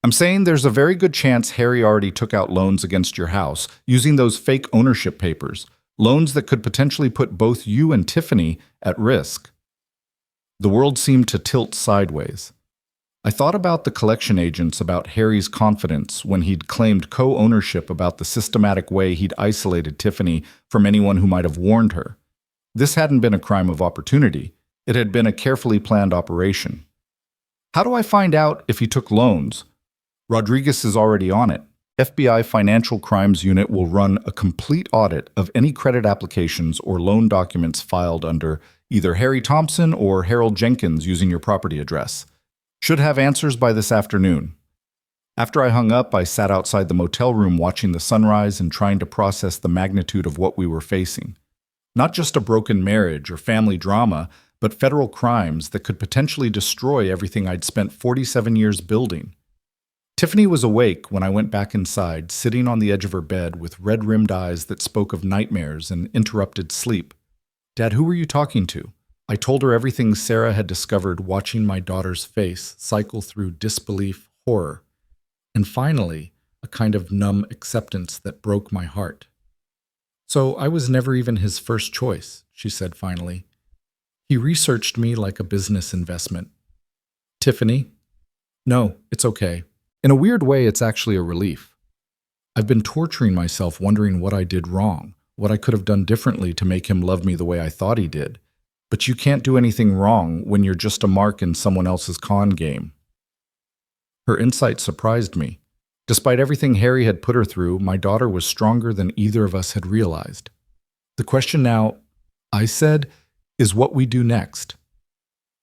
I'm saying there's a very good chance Harry already took out loans against your house using those fake ownership papers, loans that could potentially put both you and Tiffany at risk. The world seemed to tilt sideways. I thought about the collection agents, about Harry's confidence when he'd claimed co-ownership, about the systematic way he'd isolated Tiffany from anyone who might have warned her. This hadn't been a crime of opportunity. It had been a carefully planned operation. How do I find out if he took loans? Rodriguez is already on it. FBI Financial Crimes Unit will run a complete audit of any credit applications or loan documents filed under either Harry Thompson or Harold Jenkins using your property address. Should have answers by this afternoon. After I hung up, I sat outside the motel room watching the sunrise and trying to process the magnitude of what we were facing. Not just a broken marriage or family drama, but federal crimes that could potentially destroy everything I'd spent 47 years building. Tiffany was awake when I went back inside, sitting on the edge of her bed with red-rimmed eyes that spoke of nightmares and interrupted sleep. Dad, who were you talking to? I told her everything Sarah had discovered watching my daughter's face cycle through disbelief, horror, and finally, a kind of numb acceptance that broke my heart. So I was never even his first choice, she said finally. He researched me like a business investment. Tiffany? No, it's okay. In a weird way, it's actually a relief. I've been torturing myself wondering what I did wrong, what I could have done differently to make him love me the way I thought he did. But you can't do anything wrong when you're just a mark in someone else's con game. Her insight surprised me. Despite everything Harry had put her through, my daughter was stronger than either of us had realized. The question now, I said, is what we do next.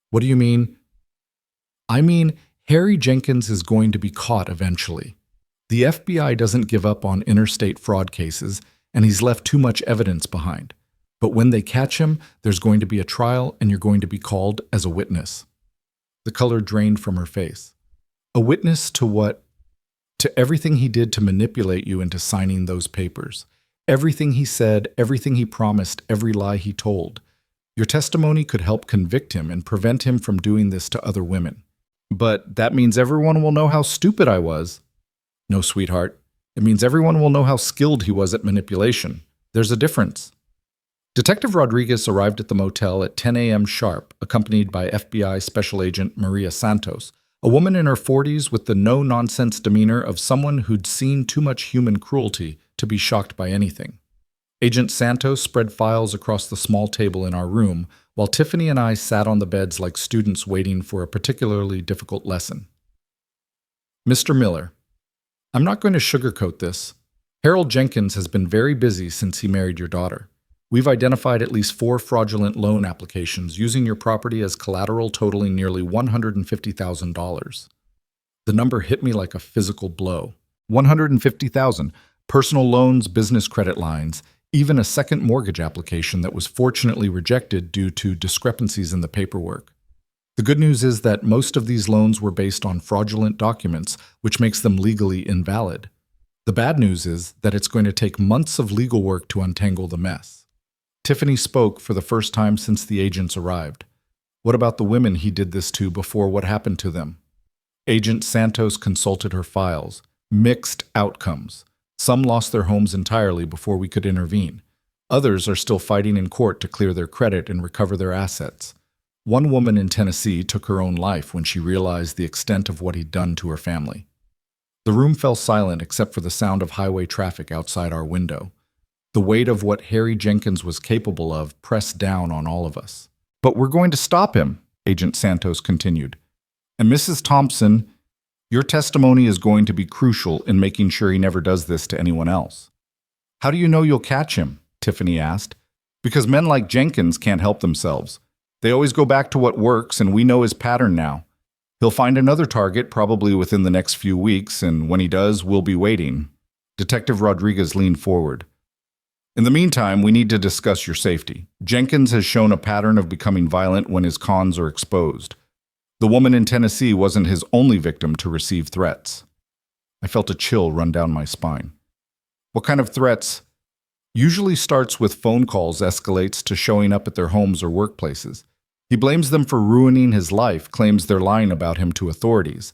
What do you mean? I mean, Harry Jenkins is going to be caught eventually. The FBI doesn't give up on interstate fraud cases, and he's left too much evidence behind. But when they catch him, there's going to be a trial and you're going to be called as a witness. The color drained from her face. A witness to what? To everything he did to manipulate you into signing those papers. Everything he said, everything he promised, every lie he told. Your testimony could help convict him and prevent him from doing this to other women. But that means everyone will know how stupid I was. No, sweetheart. It means everyone will know how skilled he was at manipulation. There's a difference. Detective Rodriguez arrived at the motel at 10 a.m. sharp, accompanied by FBI Special Agent Maria Santos, a woman in her 40s with the no-nonsense demeanor of someone who'd seen too much human cruelty to be shocked by anything. Agent Santos spread files across the small table in our room, while Tiffany and I sat on the beds like students waiting for a particularly difficult lesson. Mr. Miller, I'm not going to sugarcoat this. Harold Jenkins has been very busy since he married your daughter. We've identified at least 4 fraudulent loan applications using your property as collateral totaling nearly $150,000. The number hit me like a physical blow. 150,000. Personal loans, business credit lines, even a second mortgage application that was fortunately rejected due to discrepancies in the paperwork. The good news is that most of these loans were based on fraudulent documents, which makes them legally invalid. The bad news is that it's going to take months of legal work to untangle the mess. Tiffany spoke for the first time since the agents arrived. What about the women he did this to before? What happened to them? Agent Santos consulted her files. Mixed outcomes. Some lost their homes entirely before we could intervene. Others are still fighting in court to clear their credit and recover their assets. One woman in Tennessee took her own life when she realized the extent of what he'd done to her family. The room fell silent except for the sound of highway traffic outside our window. The weight of what Harry Jenkins was capable of pressed down on all of us. "But we're going to stop him," Agent Santos continued. "And Mrs. Thompson, your testimony is going to be crucial in making sure he never does this to anyone else." "How do you know you'll catch him?" Tiffany asked. "Because men like Jenkins can't help themselves. They always go back to what works, and we know his pattern now. He'll find another target probably within the next few weeks, and when he does, we'll be waiting." Detective Rodriguez leaned forward. "In the meantime, we need to discuss your safety. Jenkins has shown a pattern of becoming violent when his cons are exposed. The woman in Tennessee wasn't his only victim to receive threats." I felt a chill run down my spine. "What kind of threats?" "Usually starts with phone calls, escalates to showing up at their homes or workplaces. He blames them for ruining his life, claims they're lying about him to authorities.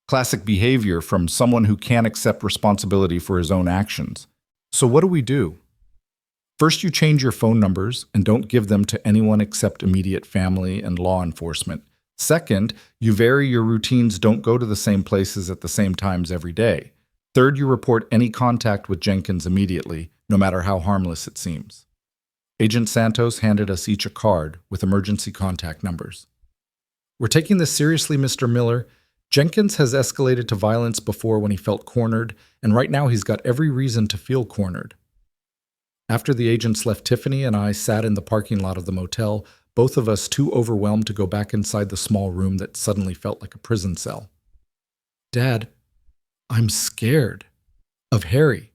Classic behavior from someone who can't accept responsibility for his own actions. So what do we do?" "First, you change your phone numbers and don't give them to anyone except immediate family and law enforcement. Second, you vary your routines, don't go to the same places at the same times every day. Third, you report any contact with Jenkins immediately, no matter how harmless it seems." Agent Santos handed us each a card with emergency contact numbers. "We're taking this seriously, Mr. Miller. Jenkins has escalated to violence before when he felt cornered, and right now he's got every reason to feel cornered." After the agents left, Tiffany and I sat in the parking lot of the motel, both of us too overwhelmed to go back inside the small room that suddenly felt like a prison cell. "Dad, I'm scared. Of Harry.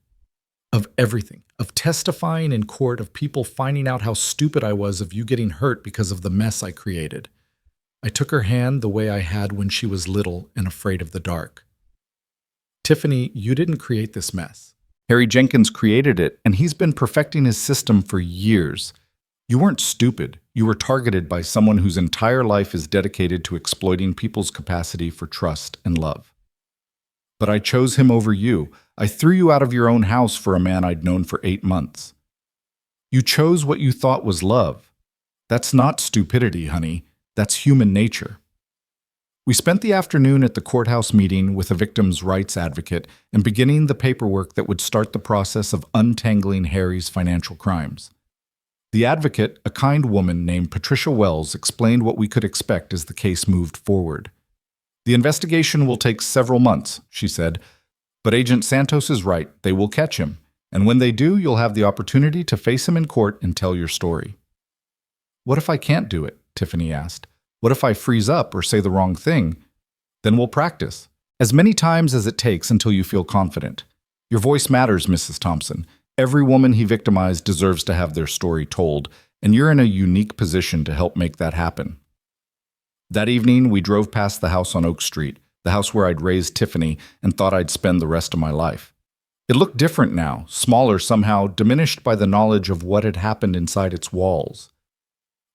Of everything. Of testifying in court, of people finding out how stupid I was, of you getting hurt because of the mess I created." I took her hand the way I had when she was little and afraid of the dark. "Tiffany, you didn't create this mess. Harry Jenkins created it, and he's been perfecting his system for years. You weren't stupid. You were targeted by someone whose entire life is dedicated to exploiting people's capacity for trust and love. But I chose him over you. I threw you out of your own house for a man I'd known for 8 months. You chose what you thought was love. That's not stupidity, honey. That's human nature." We spent the afternoon at the courthouse meeting with a victim's rights advocate and beginning the paperwork that would start the process of untangling Harry's financial crimes. The advocate, a kind woman named Patricia Wells, explained what we could expect as the case moved forward. "The investigation will take several months," she said, "but Agent Santos is right. They will catch him, and when they do, you'll have the opportunity to face him in court and tell your story." "What if I can't do it?" Tiffany asked. "What if I freeze up or say the wrong thing?" "Then we'll practice. As many times as it takes until you feel confident. Your voice matters, Mrs. Thompson. Every woman he victimized deserves to have their story told, and you're in a unique position to help make that happen." That evening, we drove past the house on Oak Street, the house where I'd raised Tiffany and thought I'd spend the rest of my life. It looked different now, smaller somehow, diminished by the knowledge of what had happened inside its walls.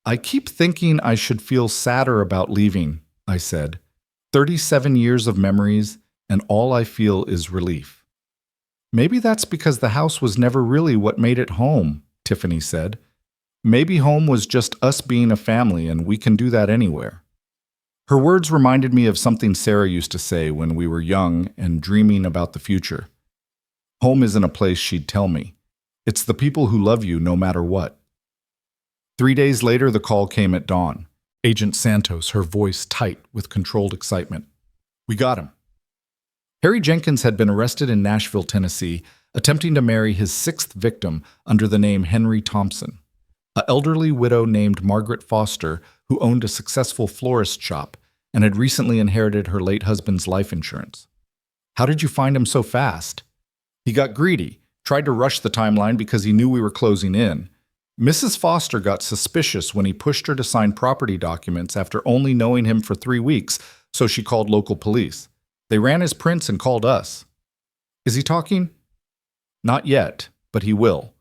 "I keep thinking I should feel sadder about leaving," I said. 37 years of memories, and all I feel is relief." "Maybe that's because the house was never really what made it home," Tiffany said. "Maybe home was just us being a family, and we can do that anywhere." Her words reminded me of something Sarah used to say when we were young and dreaming about the future. Home isn't a place, she'd tell me. It's the people who love you no matter what. 3 days later, the call came at dawn. Agent Santos, her voice tight with controlled excitement. "We got him." Harry Jenkins had been arrested in Nashville, Tennessee, attempting to marry his 6th victim under the name Henry Thompson, an elderly widow named Margaret Foster who owned a successful florist shop, and had recently inherited her late husband's life insurance. How did you find him so fast? He got greedy, tried to rush the timeline because he knew we were closing in. Mrs. Foster got suspicious when he pushed her to sign property documents after only knowing him for 3 weeks, so she called local police. They ran his prints and called us. Is he talking? Not yet, but he will.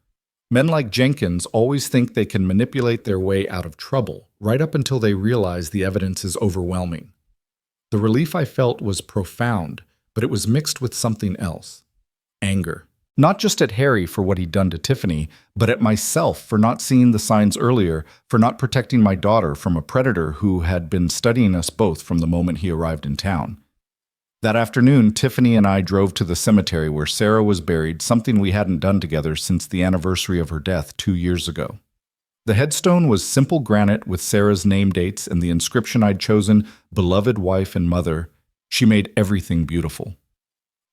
Men like Jenkins always think they can manipulate their way out of trouble, right up until they realize the evidence is overwhelming. The relief I felt was profound, but it was mixed with something else. Anger. Not just at Harry for what he'd done to Tiffany, but at myself for not seeing the signs earlier, for not protecting my daughter from a predator who had been studying us both from the moment he arrived in town. That afternoon, Tiffany and I drove to the cemetery where Sarah was buried, something we hadn't done together since the anniversary of her death 2 years ago. The headstone was simple granite with Sarah's name dates and the inscription I'd chosen, beloved wife and mother. She made everything beautiful.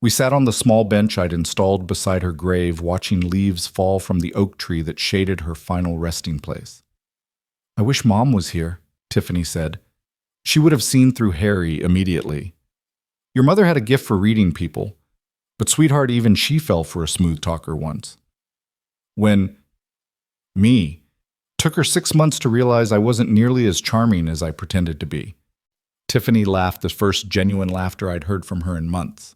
We sat on the small bench I'd installed beside her grave, watching leaves fall from the oak tree that shaded her final resting place. I wish Mom was here, Tiffany said. She would have seen through Harry immediately. Your mother had a gift for reading people, but sweetheart, even she fell for a smooth talker once. Took her 6 months to realize I wasn't nearly as charming as I pretended to be. Tiffany laughed, the first genuine laughter I'd heard from her in months.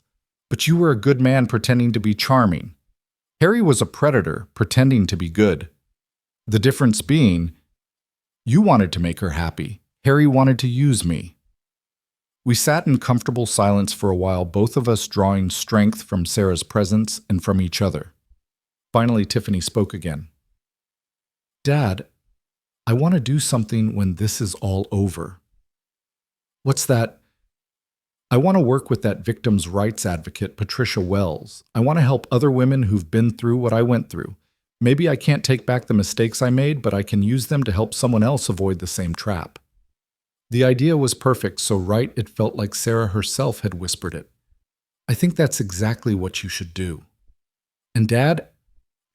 But you were a good man pretending to be charming. Harry was a predator pretending to be good. The difference being, you wanted to make her happy. Harry wanted to use me. We sat in comfortable silence for a while, both of us drawing strength from Sarah's presence and from each other. Finally, Tiffany spoke again. Dad, I want to do something when this is all over. What's that? I want to work with that victim's rights advocate, Patricia Wells. I want to help other women who've been through what I went through. Maybe I can't take back the mistakes I made, but I can use them to help someone else avoid the same trap. The idea was perfect, so right it felt like Sarah herself had whispered it. I think that's exactly what you should do. And Dad,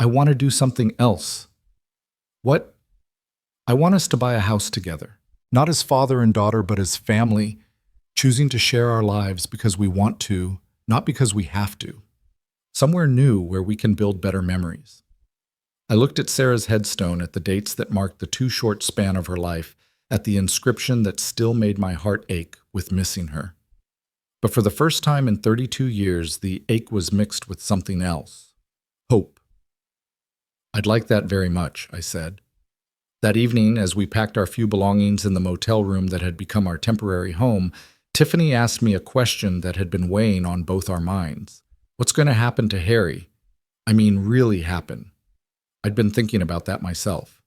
I want to do something else. What? I want us to buy a house together. Not as father and daughter, but as family, choosing to share our lives because we want to, not because we have to. Somewhere new where we can build better memories. I looked at Sarah's headstone, at the dates that marked the too short span of her life, at the inscription that still made my heart ache with missing her. But for the first time in 32 years, the ache was mixed with something else. Hope. I'd like that very much, I said. That evening, as we packed our few belongings in the motel room that had become our temporary home, Tiffany asked me a question that had been weighing on both our minds. What's going to happen to Harry? I mean, really happen. I'd been thinking about that myself.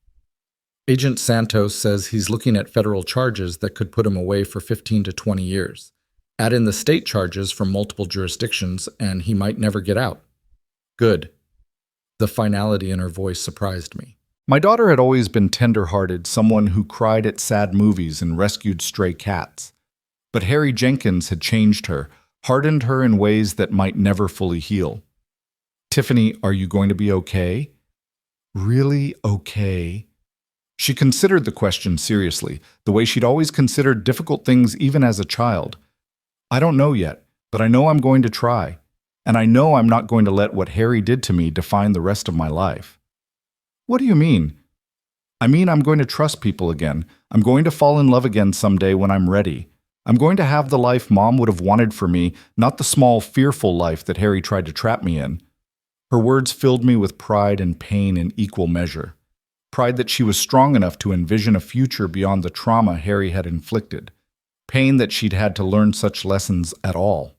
Agent Santos says he's looking at federal charges that could put him away for 15 to 20 years. Add in the state charges from multiple jurisdictions, and he might never get out. Good. The finality in her voice surprised me. My daughter had always been tender-hearted, someone who cried at sad movies and rescued stray cats. But Harry Jenkins had changed her, hardened her in ways that might never fully heal. Tiffany, are you going to be okay? Really okay? She considered the question seriously, the way she'd always considered difficult things even as a child. I don't know yet, but I know I'm going to try. And I know I'm not going to let what Harry did to me define the rest of my life. What do you mean? I mean I'm going to trust people again. I'm going to fall in love again someday when I'm ready. I'm going to have the life Mom would have wanted for me, not the small, fearful life that Harry tried to trap me in. Her words filled me with pride and pain in equal measure. Pride that she was strong enough to envision a future beyond the trauma Harry had inflicted. Pain that she'd had to learn such lessons at all.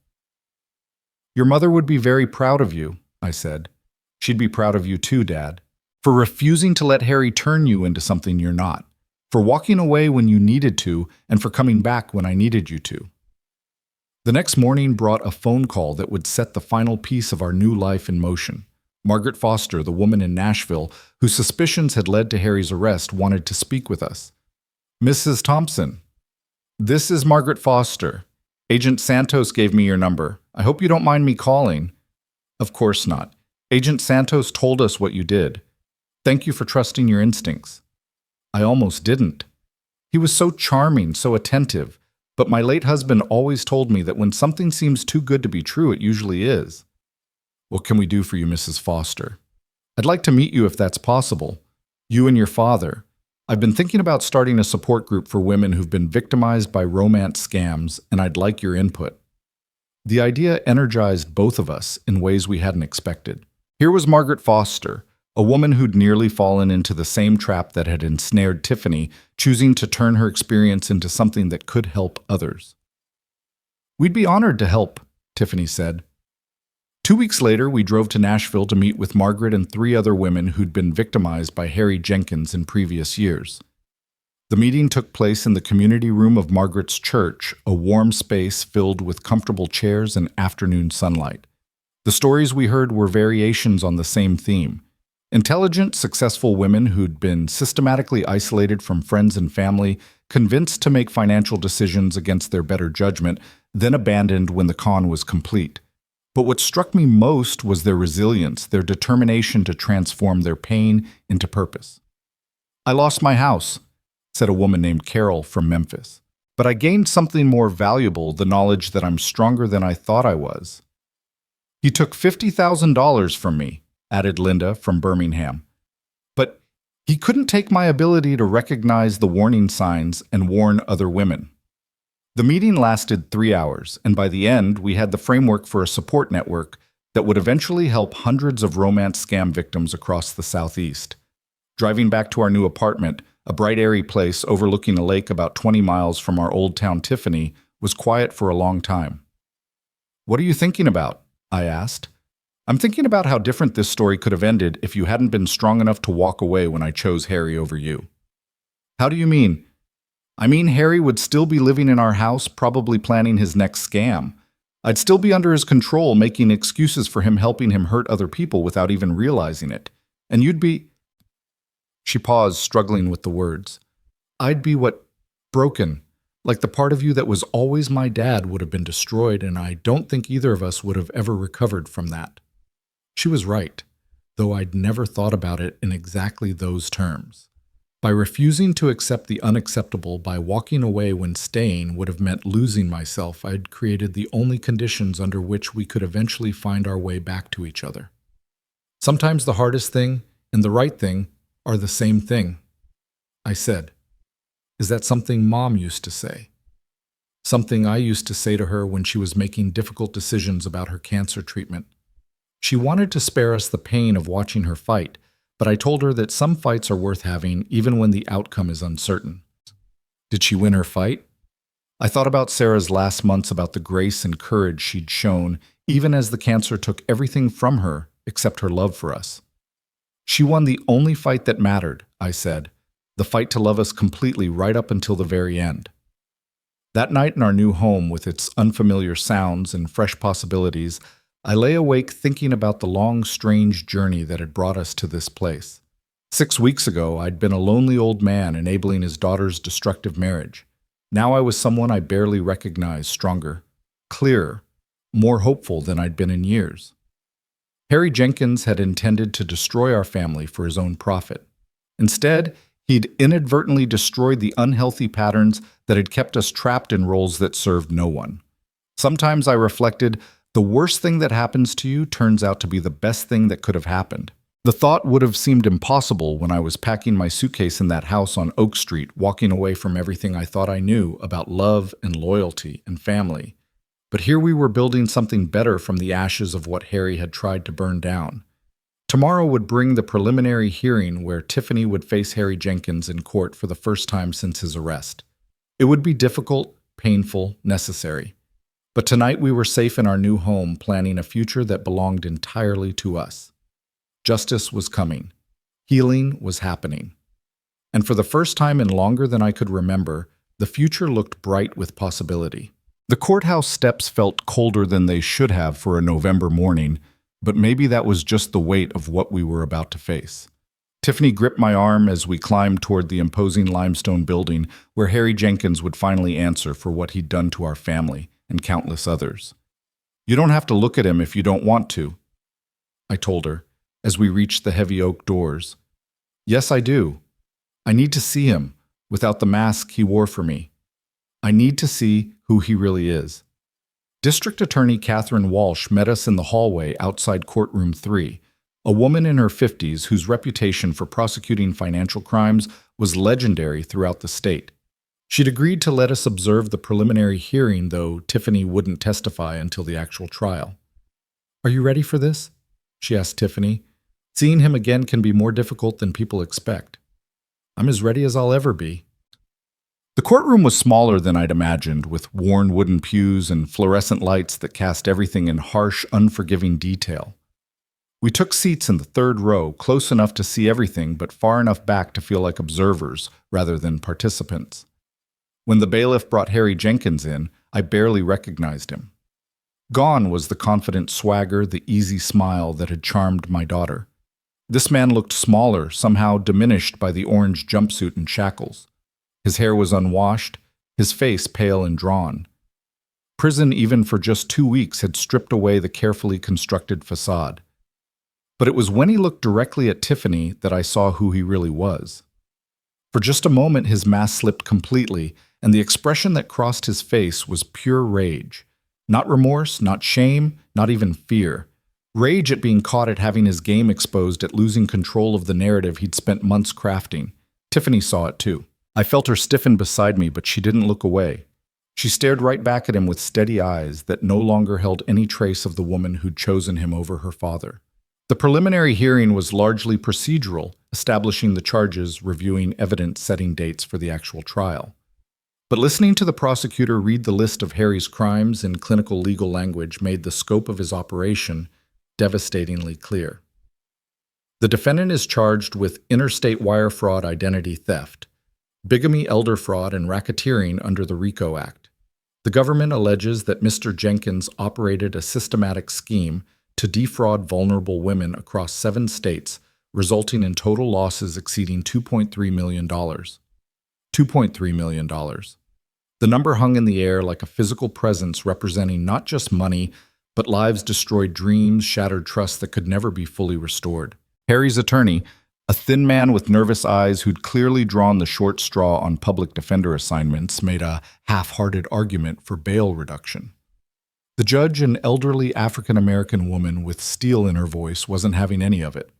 Your mother would be very proud of you, I said. She'd be proud of you too, Dad. For refusing to let Harry turn you into something you're not. For walking away when you needed to, and for coming back when I needed you to. The next morning brought a phone call that would set the final piece of our new life in motion. Margaret Foster, the woman in Nashville, whose suspicions had led to Harry's arrest, wanted to speak with us. Mrs. Thompson, this is Margaret Foster. Agent Santos gave me your number. I hope you don't mind me calling. Of course not. Agent Santos told us what you did. Thank you for trusting your instincts. I almost didn't. He was so charming, so attentive. But my late husband always told me that when something seems too good to be true, it usually is. What can we do for you, Mrs. Foster? I'd like to meet you if that's possible. You and your father. I've been thinking about starting a support group for women who've been victimized by romance scams, and I'd like your input. The idea energized both of us in ways we hadn't expected. Here was Margaret Foster, a woman who'd nearly fallen into the same trap that had ensnared Tiffany, choosing to turn her experience into something that could help others. We'd be honored to help, Tiffany said. 2 weeks later, we drove to Nashville to meet with Margaret and 3 other women who'd been victimized by Harry Jenkins in previous years. The meeting took place in the community room of Margaret's church, a warm space filled with comfortable chairs and afternoon sunlight. The stories we heard were variations on the same theme. Intelligent, successful women who'd been systematically isolated from friends and family, convinced to make financial decisions against their better judgment, then abandoned when the con was complete. But what struck me most was their resilience, their determination to transform their pain into purpose. I lost my house, said a woman named Carol from Memphis. But I gained something more valuable, the knowledge that I'm stronger than I thought I was. He took $50,000 from me, added Linda from Birmingham. But he couldn't take my ability to recognize the warning signs and warn other women. The meeting lasted 3 hours, and by the end, we had the framework for a support network that would eventually help hundreds of romance scam victims across the Southeast. Driving back to our new apartment, a bright, airy place overlooking a lake about 20 miles from our old town Tiffany, was quiet for a long time. "What are you thinking about?" I asked. "I'm thinking about how different this story could have ended if you hadn't been strong enough to walk away when I chose Harry over you." "How do you mean?" "I mean, Harry would still be living in our house, probably planning his next scam. I'd still be under his control, making excuses for him helping him hurt other people without even realizing it. And you'd be—" She paused, struggling with the words. "I'd be what? Broken. Like the part of you that was always my dad would have been destroyed, and I don't think either of us would have ever recovered from that." She was right, though I'd never thought about it in exactly those terms. By refusing to accept the unacceptable, by walking away when staying would have meant losing myself, I'd created the only conditions under which we could eventually find our way back to each other. Sometimes the hardest thing and the right thing are the same thing, I said. Is that something Mom used to say? Something I used to say to her when she was making difficult decisions about her cancer treatment. She wanted to spare us the pain of watching her fight, but I told her that some fights are worth having even when the outcome is uncertain. Did she win her fight? I thought about Sarah's last months, about the grace and courage she'd shown, even as the cancer took everything from her except her love for us. She won the only fight that mattered, I said, the fight to love us completely right up until the very end. That night in our new home, with its unfamiliar sounds and fresh possibilities, I lay awake thinking about the long, strange journey that had brought us to this place. 6 weeks ago, I'd been a lonely old man enabling his daughter's destructive marriage. Now I was someone I barely recognized, stronger, clearer, more hopeful than I'd been in years. Harry Jenkins had intended to destroy our family for his own profit. Instead, he'd inadvertently destroyed the unhealthy patterns that had kept us trapped in roles that served no one. Sometimes I reflected, the worst thing that happens to you turns out to be the best thing that could have happened. The thought would have seemed impossible when I was packing my suitcase in that house on Oak Street, walking away from everything I thought I knew about love and loyalty and family. But here we were building something better from the ashes of what Harry had tried to burn down. Tomorrow would bring the preliminary hearing where Tiffany would face Harry Jenkins in court for the first time since his arrest. It would be difficult, painful, necessary. But tonight we were safe in our new home, planning a future that belonged entirely to us. Justice was coming. Healing was happening. And for the first time in longer than I could remember, the future looked bright with possibility. The courthouse steps felt colder than they should have for a November morning, but maybe that was just the weight of what we were about to face. Tiffany gripped my arm as we climbed toward the imposing limestone building where Harry Jenkins would finally answer for what he'd done to our family and countless others. "You don't have to look at him if you don't want to," I told her as we reached the heavy oak doors. "Yes, I do. I need to see him without the mask he wore for me." I need to see who he really is. District Attorney Catherine Walsh met us in the hallway outside Courtroom 3, a woman in her 50s whose reputation for prosecuting financial crimes was legendary throughout the state. She'd agreed to let us observe the preliminary hearing, though Tiffany wouldn't testify until the actual trial. "Are you ready for this?" she asked Tiffany. "Seeing him again can be more difficult than people expect." "I'm as ready as I'll ever be." The courtroom was smaller than I'd imagined, with worn wooden pews and fluorescent lights that cast everything in harsh, unforgiving detail. We took seats in the third row, close enough to see everything, but far enough back to feel like observers rather than participants. When the bailiff brought Harry Jenkins in, I barely recognized him. Gone was the confident swagger, the easy smile that had charmed my daughter. This man looked smaller, somehow diminished by the orange jumpsuit and shackles. His hair was unwashed, his face pale and drawn. Prison, even for just 2 weeks, had stripped away the carefully constructed facade. But it was when he looked directly at Tiffany that I saw who he really was. For just a moment, his mask slipped completely, and the expression that crossed his face was pure rage. Not remorse, not shame, not even fear. Rage at being caught at having his game exposed, at losing control of the narrative he'd spent months crafting. Tiffany saw it too. I felt her stiffen beside me, but she didn't look away. She stared right back at him with steady eyes that no longer held any trace of the woman who'd chosen him over her father. The preliminary hearing was largely procedural, establishing the charges, reviewing evidence, setting dates for the actual trial. But listening to the prosecutor read the list of Harry's crimes in clinical legal language made the scope of his operation devastatingly clear. The defendant is charged with interstate wire fraud, identity theft, bigamy, elder fraud, and racketeering under the RICO Act. The government alleges that Mr. Jenkins operated a systematic scheme to defraud vulnerable women across 7 states, resulting in total losses exceeding $2.3 million. $2.3 million. The number hung in the air like a physical presence representing not just money, but lives destroyed, dreams, shattered trust that could never be fully restored. Harry's attorney, a thin man with nervous eyes who'd clearly drawn the short straw on public defender assignments, made a half-hearted argument for bail reduction. The judge, an elderly African-American woman with steel in her voice, wasn't having any of it.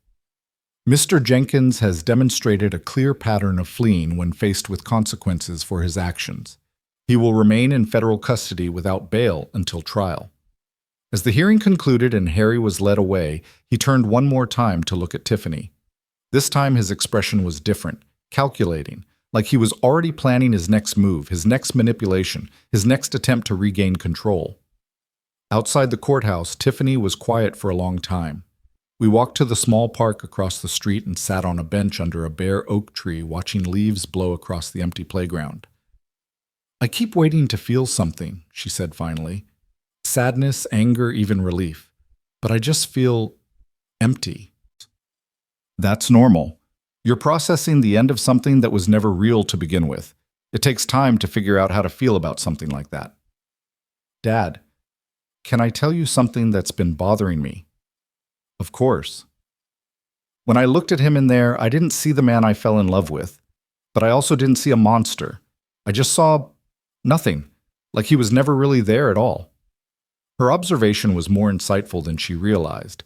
Mr. Jenkins has demonstrated a clear pattern of fleeing when faced with consequences for his actions. He will remain in federal custody without bail until trial. As the hearing concluded and Harry was led away, he turned one more time to look at Tiffany. This time his expression was different, calculating, like he was already planning his next move, his next manipulation, his next attempt to regain control. Outside the courthouse, Tiffany was quiet for a long time. We walked to the small park across the street and sat on a bench under a bare oak tree, watching leaves blow across the empty playground. "I keep waiting to feel something," she said finally. "Sadness, anger, even relief. But I just feel empty." "That's normal. You're processing the end of something that was never real to begin with. It takes time to figure out how to feel about something like that." "Dad, can I tell you something that's been bothering me?" "Of course." When I looked at him in there, I didn't see the man I fell in love with, but I also didn't see a monster. I just saw nothing, like he was never really there at all. Her observation was more insightful than she realized.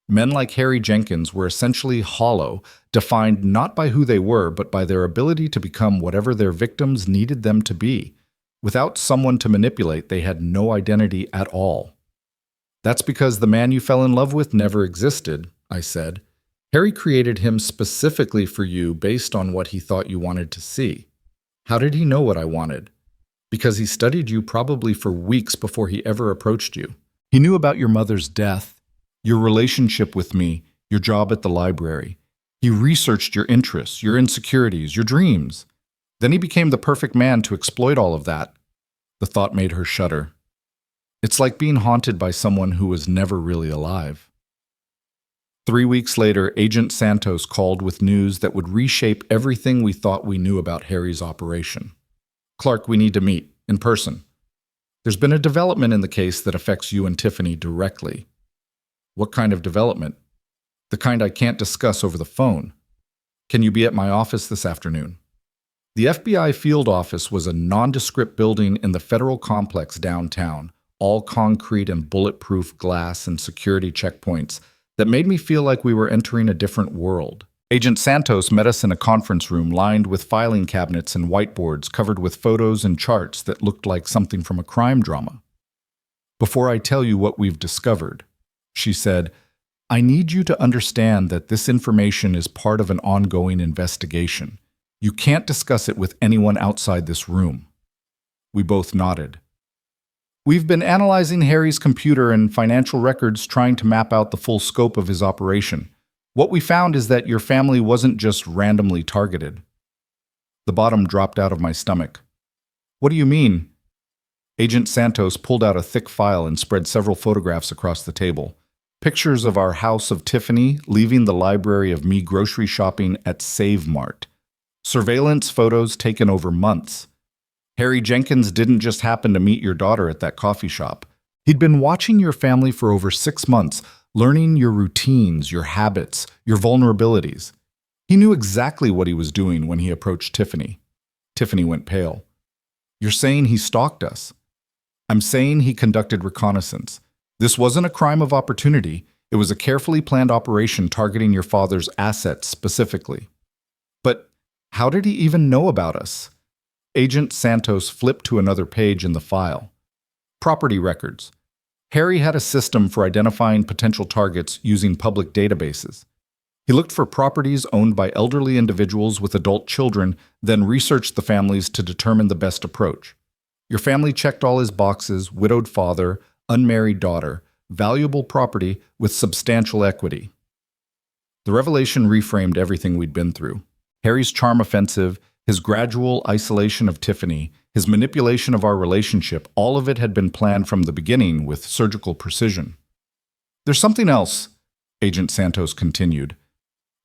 Men like Harry Jenkins were essentially hollow, defined not by who they were, but by their ability to become whatever their victims needed them to be. Without someone to manipulate, they had no identity at all. "That's because the man you fell in love with never existed," I said. "Harry created him specifically for you based on what he thought you wanted to see." "How did he know what I wanted?" "Because he studied you probably for weeks before he ever approached you. He knew about your mother's death, your relationship with me, your job at the library. He researched your interests, your insecurities, your dreams. Then he became the perfect man to exploit all of that." The thought made her shudder. It's like being haunted by someone who was never really alive. 3 weeks later, Agent Santos called with news that would reshape everything we thought we knew about Harry's operation. "Clark, we need to meet, in person. There's been a development in the case that affects you and Tiffany directly." "What kind of development?" "The kind I can't discuss over the phone. Can you be at my office this afternoon?" The FBI field office was a nondescript building in the federal complex downtown, all concrete and bulletproof glass and security checkpoints that made me feel like we were entering a different world. Agent Santos met us in a conference room lined with filing cabinets and whiteboards covered with photos and charts that looked like something from a crime drama. "Before I tell you what we've discovered," she said, "I need you to understand that this information is part of an ongoing investigation. You can't discuss it with anyone outside this room." We both nodded. "We've been analyzing Harry's computer and financial records trying to map out the full scope of his operation. What we found is that your family wasn't just randomly targeted." The bottom dropped out of my stomach. "What do you mean?" Agent Santos pulled out a thick file and spread several photographs across the table. Pictures of our house of Tiffany leaving the library of me grocery shopping at Save Mart. Surveillance photos taken over months. Harry Jenkins didn't just happen to meet your daughter at that coffee shop. He'd been watching your family for over 6 months, learning your routines, your habits, your vulnerabilities. He knew exactly what he was doing when he approached Tiffany. Tiffany went pale. "You're saying he stalked us?" "I'm saying he conducted reconnaissance. This wasn't a crime of opportunity. It was a carefully planned operation targeting your father's assets specifically." "But how did he even know about us?" Agent Santos flipped to another page in the file. Property records. Harry had a system for identifying potential targets using public databases. He looked for properties owned by elderly individuals with adult children, then researched the families to determine the best approach. Your family checked all his boxes: widowed father, unmarried daughter, valuable property with substantial equity. The revelation reframed everything we'd been through. Harry's charm offensive, his gradual isolation of Tiffany, his manipulation of our relationship, all of it had been planned from the beginning with surgical precision. "There's something else," Agent Santos continued.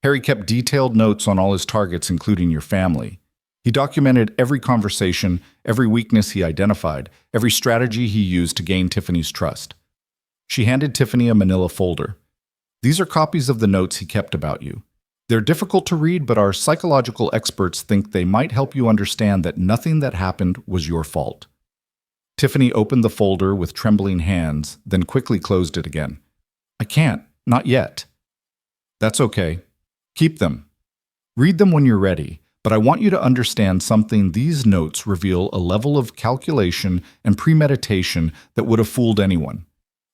"Harry kept detailed notes on all his targets, including your family. He documented every conversation, every weakness he identified, every strategy he used to gain Tiffany's trust." She handed Tiffany a manila folder. "These are copies of the notes he kept about you. They're difficult to read, but our psychological experts think they might help you understand that nothing that happened was your fault." Tiffany opened the folder with trembling hands, then quickly closed it again. "I can't, not yet." "That's okay. Keep them. Read them when you're ready, but I want you to understand something. These notes reveal a level of calculation and premeditation that would have fooled anyone.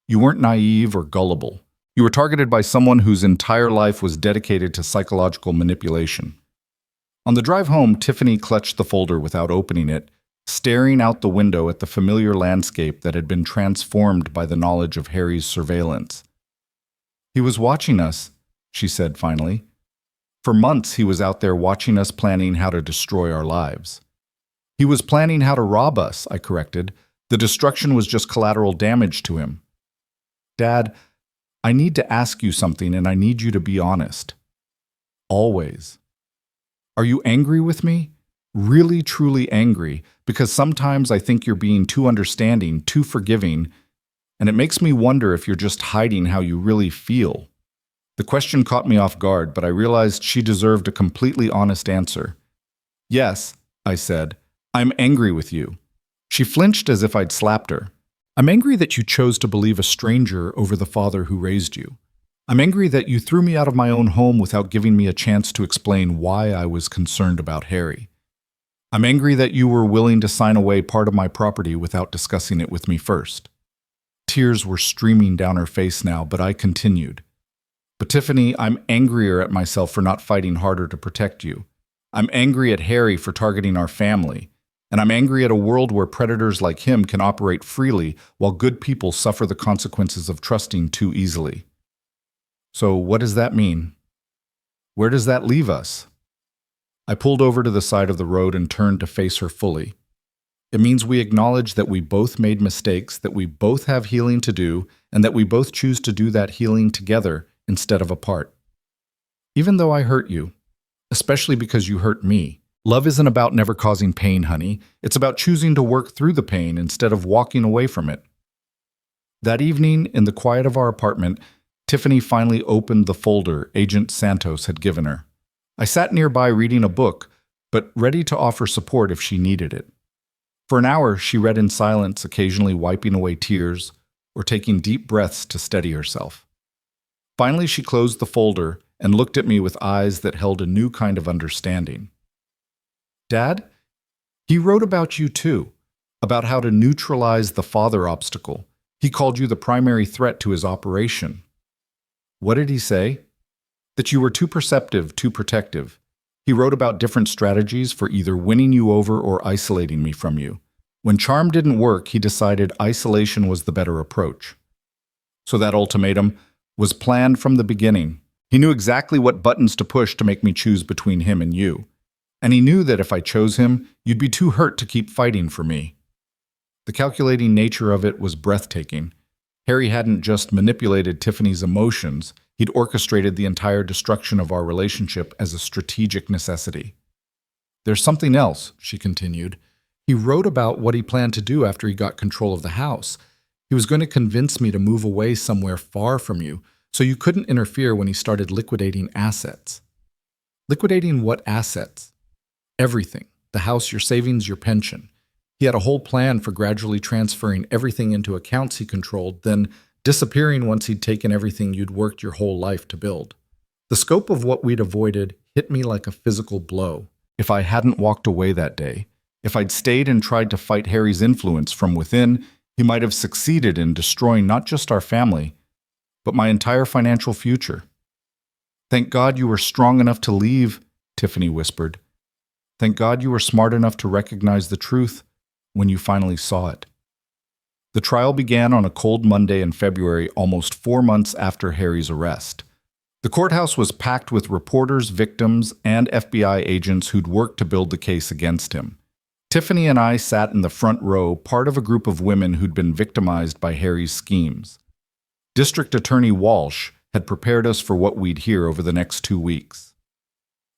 You weren't naive or gullible. You were targeted by someone whose entire life was dedicated to psychological manipulation." On the drive home, Tiffany clutched the folder without opening it, staring out the window at the familiar landscape that had been transformed by the knowledge of Harry's surveillance. "He was watching us," she said finally. "For months he was out there watching us, planning how to destroy our lives." "He was planning how to rob us," I corrected. "The destruction was just collateral damage to him." "Dad, I need to ask you something, and I need you to be honest." "Always." "Are you angry with me? Really, truly angry? Because sometimes I think you're being too understanding, too forgiving, and it makes me wonder if you're just hiding how you really feel." The question caught me off guard, but I realized she deserved a completely honest answer. "Yes," I said, "I'm angry with you." She flinched as if I'd slapped her. "I'm angry that you chose to believe a stranger over the father who raised you. I'm angry that you threw me out of my own home without giving me a chance to explain why I was concerned about Harry. I'm angry that you were willing to sign away part of my property without discussing it with me first." Tears were streaming down her face now, but I continued. "But Tiffany, I'm angrier at myself for not fighting harder to protect you. I'm angry at Harry for targeting our family. And I'm angry at a world where predators like him can operate freely while good people suffer the consequences of trusting too easily." "So what does that mean? Where does that leave us?" I pulled over to the side of the road and turned to face her fully. "It means we acknowledge that we both made mistakes, that we both have healing to do, and that we both choose to do that healing together instead of apart. Even though I hurt you, especially because you hurt me, love isn't about never causing pain, honey. It's about choosing to work through the pain instead of walking away from it." That evening, in the quiet of our apartment, Tiffany finally opened the folder Agent Santos had given her. I sat nearby reading a book, but ready to offer support if she needed it. For an hour, she read in silence, occasionally wiping away tears or taking deep breaths to steady herself. Finally, she closed the folder and looked at me with eyes that held a new kind of understanding. "Dad, he wrote about you too, about how to neutralize the father obstacle. He called you the primary threat to his operation." "What did he say?" "That you were too perceptive, too protective. He wrote about different strategies for either winning you over or isolating me from you. When charm didn't work, he decided isolation was the better approach. So that ultimatum was planned from the beginning. He knew exactly what buttons to push to make me choose between him and you. And he knew that if I chose him, you'd be too hurt to keep fighting for me." The calculating nature of it was breathtaking. Harry hadn't just manipulated Tiffany's emotions, he'd orchestrated the entire destruction of our relationship as a strategic necessity. "There's something else," she continued. "He wrote about what he planned to do after he got control of the house. He was going to convince me to move away somewhere far from you, so you couldn't interfere when he started liquidating assets." "Liquidating what assets?" "Everything. The house, your savings, your pension. He had a whole plan for gradually transferring everything into accounts he controlled, then disappearing once he'd taken everything you'd worked your whole life to build. The scope of what we'd avoided hit me like a physical blow. If I hadn't walked away that day, if I'd stayed and tried to fight Harry's influence from within, he might have succeeded in destroying not just our family, but my entire financial future." "Thank God you were strong enough to leave," Tiffany whispered. "Thank God you were smart enough to recognize the truth when you finally saw it." The trial began on a cold Monday in February, almost 4 months after Harry's arrest. The courthouse was packed with reporters, victims, and FBI agents who'd worked to build the case against him. Tiffany and I sat in the front row, part of a group of women who'd been victimized by Harry's schemes. District Attorney Walsh had prepared us for what we'd hear over the next 2 weeks.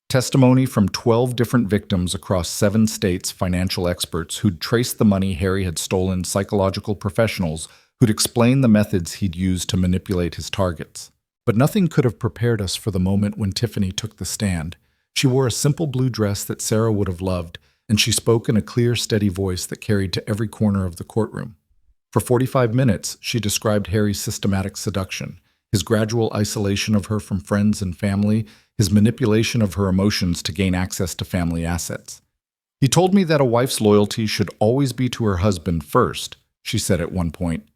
Testimony from 12 different victims across 7 states, financial experts who'd traced the money Harry had stolen, psychological professionals who'd explained the methods he'd used to manipulate his targets. But nothing could have prepared us for the moment when Tiffany took the stand. She wore a simple blue dress that Sarah would have loved, and she spoke in a clear, steady voice that carried to every corner of the courtroom. For 45 minutes, she described Harry's systematic seduction, his gradual isolation of her from friends and family, his manipulation of her emotions to gain access to family assets. "He told me that a wife's loyalty should always be to her husband first," she said at one point.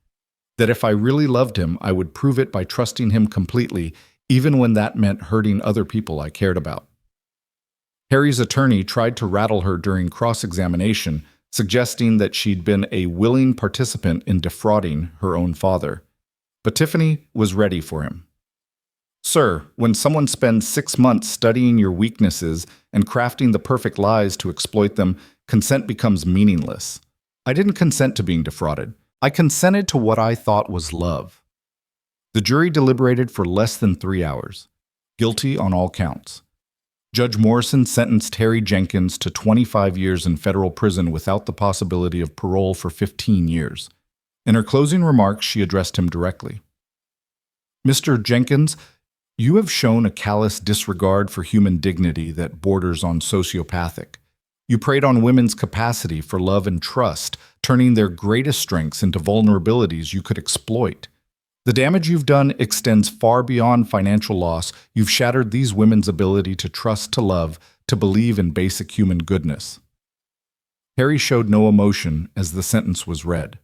"That if I really loved him, I would prove it by trusting him completely, even when that meant hurting other people I cared about." Harry's attorney tried to rattle her during cross-examination, suggesting that she'd been a willing participant in defrauding her own father. But Tiffany was ready for him. "Sir, when someone spends 6 months studying your weaknesses and crafting the perfect lies to exploit them, consent becomes meaningless. I didn't consent to being defrauded. I consented to what I thought was love." The jury deliberated for less than 3 hours. Guilty on all counts. Judge Morrison sentenced Harry Jenkins to 25 years in federal prison without the possibility of parole for 15 years. In her closing remarks, she addressed him directly. "Mr. Jenkins, you have shown a callous disregard for human dignity that borders on sociopathic. You preyed on women's capacity for love and trust, turning their greatest strengths into vulnerabilities you could exploit. The damage you've done extends far beyond financial loss. You've shattered these women's ability to trust, to love, to believe in basic human goodness." Harry showed no emotion as the sentence was read.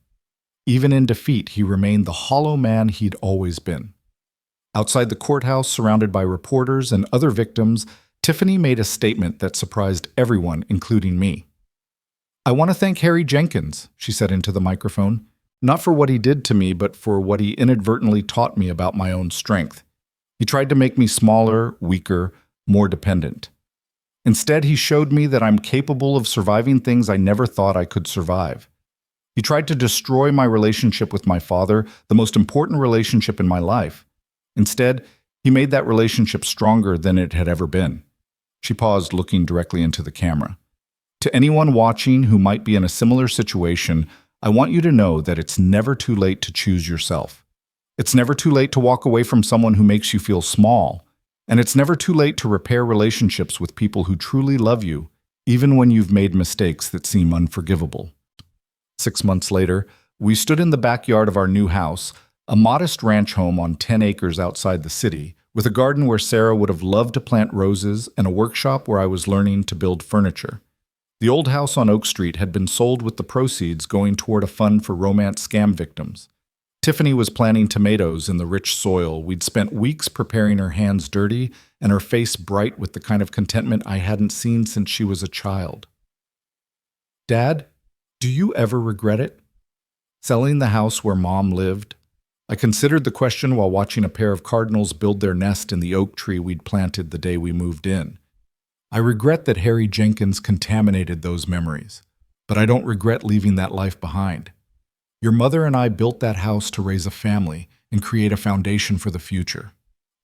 Even in defeat, he remained the hollow man he'd always been. Outside the courthouse, surrounded by reporters and other victims, Tiffany made a statement that surprised everyone, including me. "I want to thank Harry Jenkins," she said into the microphone, "not for what he did to me, but for what he inadvertently taught me about my own strength. He tried to make me smaller, weaker, more dependent. Instead, he showed me that I'm capable of surviving things I never thought I could survive. He tried to destroy my relationship with my father, the most important relationship in my life. Instead, he made that relationship stronger than it had ever been." She paused, looking directly into the camera. "To anyone watching who might be in a similar situation, I want you to know that it's never too late to choose yourself. It's never too late to walk away from someone who makes you feel small. And it's never too late to repair relationships with people who truly love you, even when you've made mistakes that seem unforgivable. 6 months later, we stood in the backyard of our new house, a modest ranch home on 10 acres outside the city, with a garden where Sarah would have loved to plant roses and a workshop where I was learning to build furniture. The old house on Oak Street had been sold with the proceeds going toward a fund for romance scam victims. Tiffany was planting tomatoes in the rich soil. We'd spent weeks preparing her hands dirty and her face bright with the kind of contentment I hadn't seen since she was a child. Dad, do you ever regret it? Selling the house where Mom lived? I considered the question while watching a pair of cardinals build their nest in the oak tree we'd planted the day we moved in. I regret that Harry Jenkins contaminated those memories, but I don't regret leaving that life behind. Your mother and I built that house to raise a family and create a foundation for the future.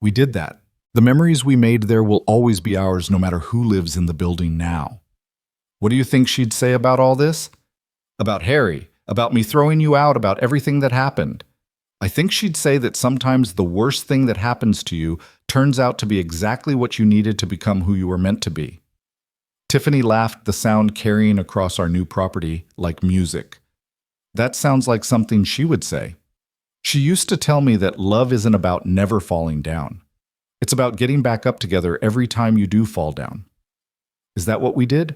We did that. The memories we made there will always be ours no matter who lives in the building now. What do you think she'd say about all this? About Harry, about me throwing you out, about everything that happened. I think she'd say that sometimes the worst thing that happens to you turns out to be exactly what you needed to become who you were meant to be. Tiffany laughed, the sound carrying across our new property like music. That sounds like something she would say. She used to tell me that love isn't about never falling down. It's about getting back up together every time you do fall down. Is that what we did?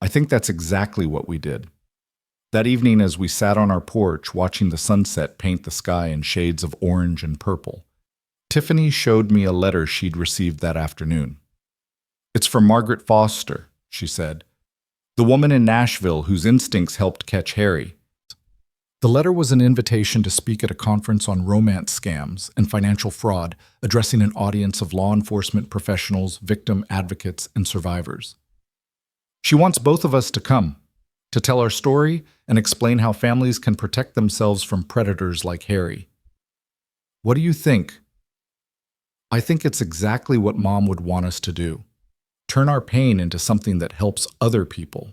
I think that's exactly what we did. That evening, as we sat on our porch watching the sunset paint the sky in shades of orange and purple, Tiffany showed me a letter she'd received that afternoon. "It's from Margaret Foster," she said, "the woman in Nashville whose instincts helped catch Harry." The letter was an invitation to speak at a conference on romance scams and financial fraud, addressing an audience of law enforcement professionals, victim advocates, and survivors. She wants both of us to come, to tell our story and explain how families can protect themselves from predators like Harry. What do you think? I think it's exactly what Mom would want us to do. Turn our pain into something that helps other people.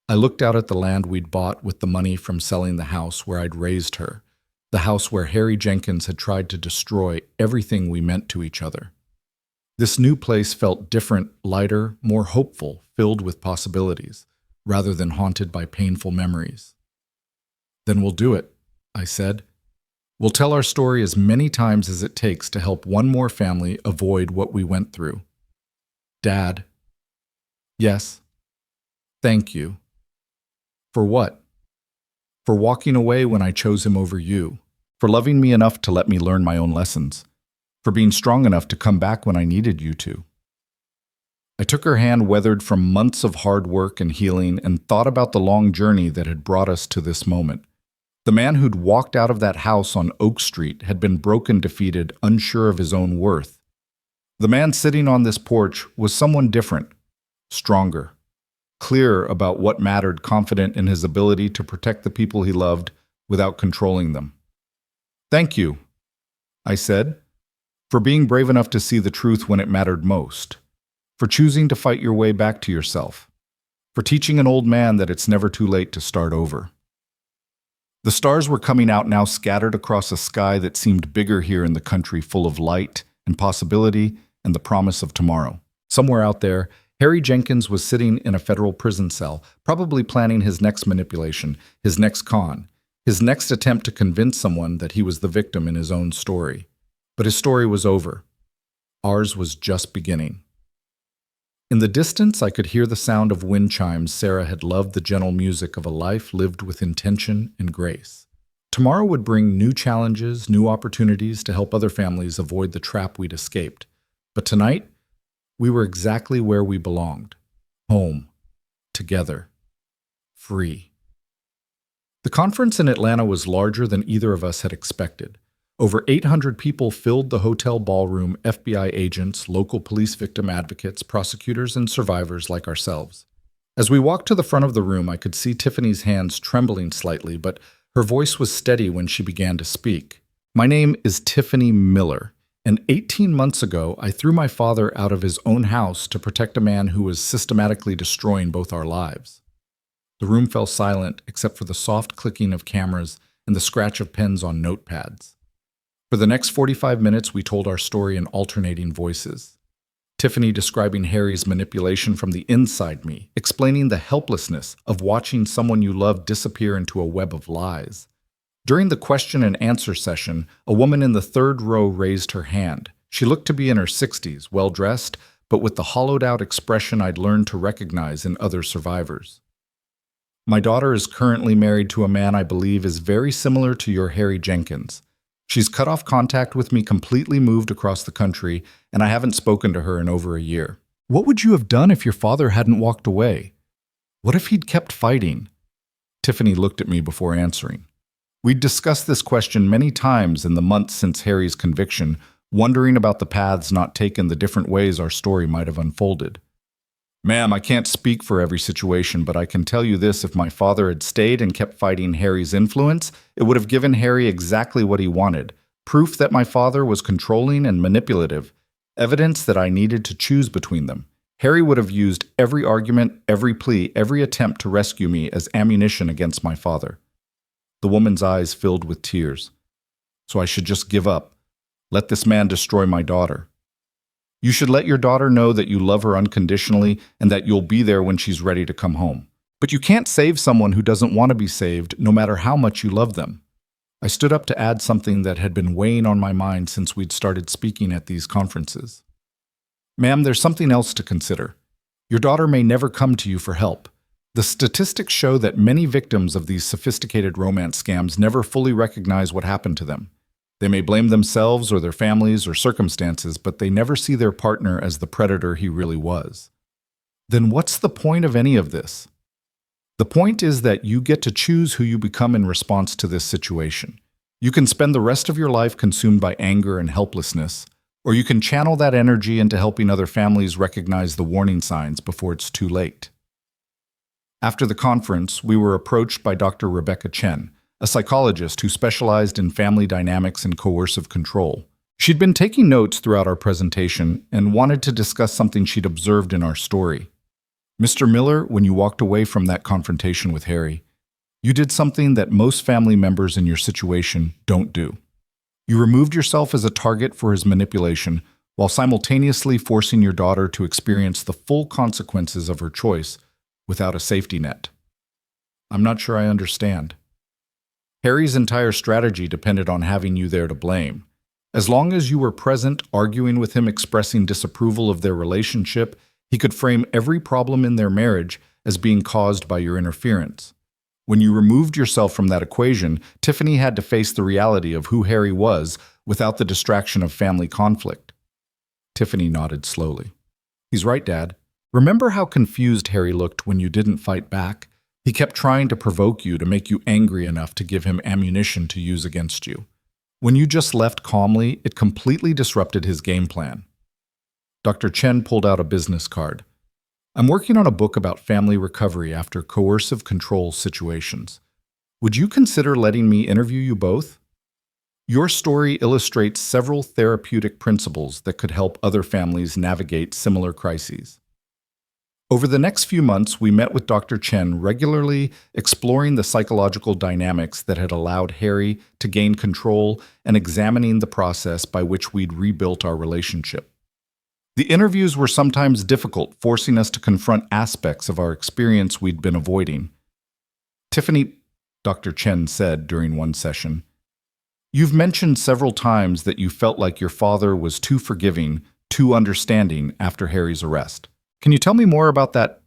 I looked out at the land we'd bought with the money from selling the house where I'd raised her, the house where Harry Jenkins had tried to destroy everything we meant to each other. This new place felt different, lighter, more hopeful, filled with possibilities, rather than haunted by painful memories. Then we'll do it, I said. We'll tell our story as many times as it takes to help one more family avoid what we went through. Dad. Yes. Thank you. For what? For walking away when I chose him over you. For loving me enough to let me learn my own lessons. For being strong enough to come back when I needed you to. I took her hand, weathered from months of hard work and healing, and thought about the long journey that had brought us to this moment. The man who'd walked out of that house on Oak Street had been broken, defeated, unsure of his own worth. The man sitting on this porch was someone different, stronger, clearer about what mattered, confident in his ability to protect the people he loved without controlling them. Thank you, I said, for being brave enough to see the truth when it mattered most, for choosing to fight your way back to yourself, for teaching an old man that it's never too late to start over. The stars were coming out now, scattered across a sky that seemed bigger here in the country, full of light and possibility and the promise of tomorrow. Somewhere out there, Harry Jenkins was sitting in a federal prison cell, probably planning his next manipulation, his next con, his next attempt to convince someone that he was the victim in his own story. But his story was over. Ours was just beginning. In the distance, I could hear the sound of wind chimes. Sarah had loved the gentle music of a life lived with intention and grace. Tomorrow would bring new challenges, new opportunities to help other families avoid the trap we'd escaped. But tonight, we were exactly where we belonged. Home. Together. Free. The conference in Atlanta was larger than either of us had expected. Over 800 people filled the hotel ballroom, FBI agents, local police victim advocates, prosecutors, and survivors like ourselves. As we walked to the front of the room, I could see Tiffany's hands trembling slightly, but her voice was steady when she began to speak. My name is Tiffany Miller, and 18 months ago, I threw my father out of his own house to protect a man who was systematically destroying both our lives. The room fell silent except for the soft clicking of cameras and the scratch of pens on notepads. For the next 45 minutes, we told our story in alternating voices. Tiffany describing Harry's manipulation from the inside me, explaining the helplessness of watching someone you love disappear into a web of lies. During the question and answer session, a woman in the third row raised her hand. She looked to be in her 60s, well-dressed, but with the hollowed-out expression I'd learned to recognize in other survivors. My daughter is currently married to a man I believe is very similar to your Harry Jenkins. She's cut off contact with me, completely moved across the country, and I haven't spoken to her in over a year. What would you have done if your father hadn't walked away? What if he'd kept fighting? Tiffany looked at me before answering. We'd discussed this question many times in the months since Harry's conviction, wondering about the paths not taken, the different ways our story might have unfolded. Ma'am, I can't speak for every situation, but I can tell you this: if my father had stayed and kept fighting Harry's influence, it would have given Harry exactly what he wanted: proof that my father was controlling and manipulative, evidence that I needed to choose between them. Harry would have used every argument, every plea, every attempt to rescue me as ammunition against my father. The woman's eyes filled with tears. So I should just give up. Let this man destroy my daughter. You should let your daughter know that you love her unconditionally and that you'll be there when she's ready to come home. But you can't save someone who doesn't want to be saved, no matter how much you love them. I stood up to add something that had been weighing on my mind since we'd started speaking at these conferences. Ma'am, there's something else to consider. Your daughter may never come to you for help. The statistics show that many victims of these sophisticated romance scams never fully recognize what happened to them. They may blame themselves or their families or circumstances, but they never see their partner as the predator he really was. Then what's the point of any of this? The point is that you get to choose who you become in response to this situation. You can spend the rest of your life consumed by anger and helplessness, or you can channel that energy into helping other families recognize the warning signs before it's too late. After the conference, we were approached by Dr. Rebecca Chen, a psychologist who specialized in family dynamics and coercive control. She'd been taking notes throughout our presentation and wanted to discuss something she'd observed in our story. Mr. Miller, when you walked away from that confrontation with Harry, you did something that most family members in your situation don't do. You removed yourself as a target for his manipulation while simultaneously forcing your daughter to experience the full consequences of her choice without a safety net. I'm not sure I understand. Harry's entire strategy depended on having you there to blame. As long as you were present, arguing with him, expressing disapproval of their relationship, he could frame every problem in their marriage as being caused by your interference. When you removed yourself from that equation, Tiffany had to face the reality of who Harry was without the distraction of family conflict. Tiffany nodded slowly. He's right, Dad. Remember how confused Harry looked when you didn't fight back? He kept trying to provoke you, to make you angry enough to give him ammunition to use against you. When you just left calmly, it completely disrupted his game plan. Dr. Chen pulled out a business card. I'm working on a book about family recovery after coercive control situations. Would you consider letting me interview you both? Your story illustrates several therapeutic principles that could help other families navigate similar crises. Over the next few months, we met with Dr. Chen, regularly exploring the psychological dynamics that had allowed Harry to gain control and examining the process by which we'd rebuilt our relationship. The interviews were sometimes difficult, forcing us to confront aspects of our experience we'd been avoiding. Tiffany, Dr. Chen said during one session, you've mentioned several times that you felt like your father was too forgiving, too understanding after Harry's arrest. Can you tell me more about that?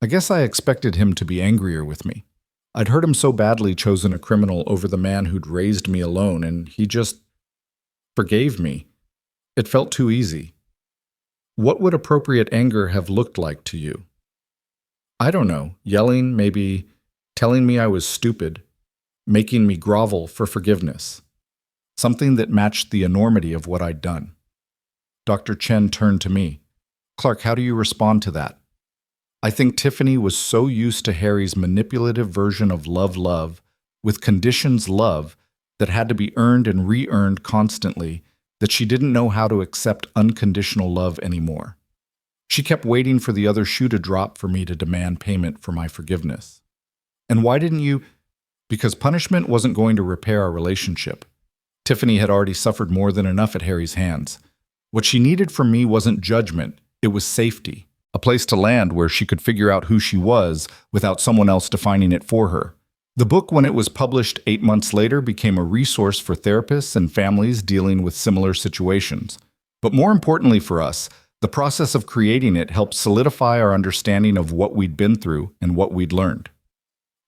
I guess I expected him to be angrier with me. I'd heard him so badly chosen a criminal over the man who'd raised me alone, and he just forgave me. It felt too easy. What would appropriate anger have looked like to you? I don't know. Yelling, maybe telling me I was stupid, making me grovel for forgiveness. Something that matched the enormity of what I'd done. Dr. Chen turned to me. Clark, how do you respond to that? I think Tiffany was so used to Harry's manipulative version of love, with conditions love, that had to be earned and re-earned constantly, that she didn't know how to accept unconditional love anymore. She kept waiting for the other shoe to drop for me to demand payment for my forgiveness. And why didn't you? Because punishment wasn't going to repair our relationship. Tiffany had already suffered more than enough at Harry's hands. What she needed from me wasn't judgment, it was safety, a place to land where she could figure out who she was without someone else defining it for her. The book, when it was published 8 months later, became a resource for therapists and families dealing with similar situations. But more importantly for us, the process of creating it helped solidify our understanding of what we'd been through and what we'd learned.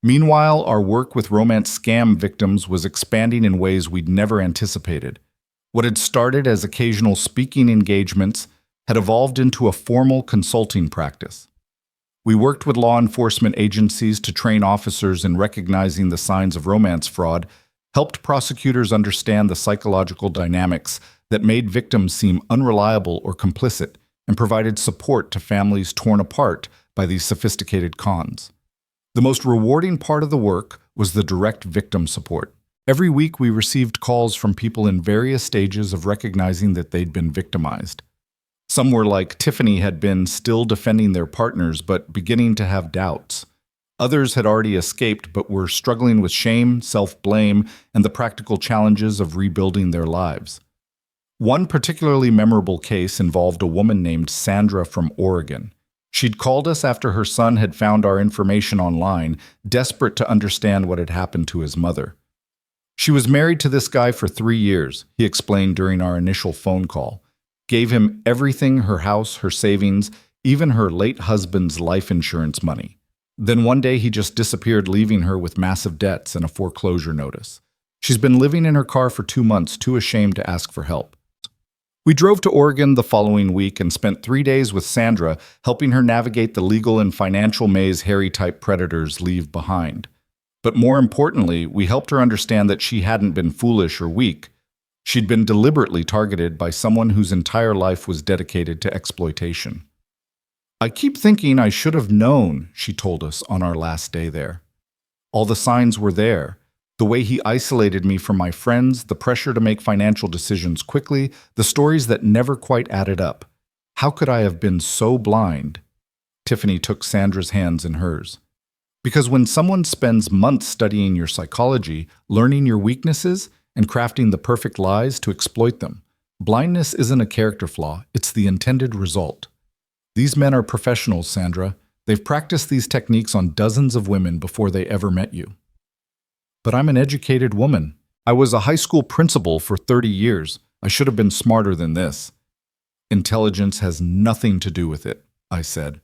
Meanwhile, our work with romance scam victims was expanding in ways we'd never anticipated. What had started as occasional speaking engagements had evolved into a formal consulting practice. We worked with law enforcement agencies to train officers in recognizing the signs of romance fraud, helped prosecutors understand the psychological dynamics that made victims seem unreliable or complicit, and provided support to families torn apart by these sophisticated cons. The most rewarding part of the work was the direct victim support. Every week we received calls from people in various stages of recognizing that they'd been victimized. Some were like Tiffany had been still defending their partners but beginning to have doubts. Others had already escaped but were struggling with shame, self-blame, and the practical challenges of rebuilding their lives. One particularly memorable case involved a woman named Sandra from Oregon. She'd called us after her son had found our information online, desperate to understand what had happened to his mother. She was married to this guy for 3 years, he explained during our initial phone call. Gave him everything, her house, her savings, even her late husband's life insurance money. Then one day he just disappeared, leaving her with massive debts and a foreclosure notice. She's been living in her car for 2 months, too ashamed to ask for help. We drove to Oregon the following week and spent 3 days with Sandra, helping her navigate the legal and financial maze Harry-type predators leave behind. But more importantly, we helped her understand that she hadn't been foolish or weak. She'd been deliberately targeted by someone whose entire life was dedicated to exploitation. "I keep thinking I should have known," she told us on our last day there. "All the signs were there. The way he isolated me from my friends, the pressure to make financial decisions quickly, the stories that never quite added up. How could I have been so blind?" Tiffany took Sandra's hands in hers. Because when someone spends months studying your psychology, learning your weaknesses, and crafting the perfect lies to exploit them, blindness isn't a character flaw, it's the intended result. These men are professionals, Sandra. They've practiced these techniques on dozens of women before they ever met you. But I'm an educated woman. I was a high school principal for 30 years. I should have been smarter than this. Intelligence has nothing to do with it, I said.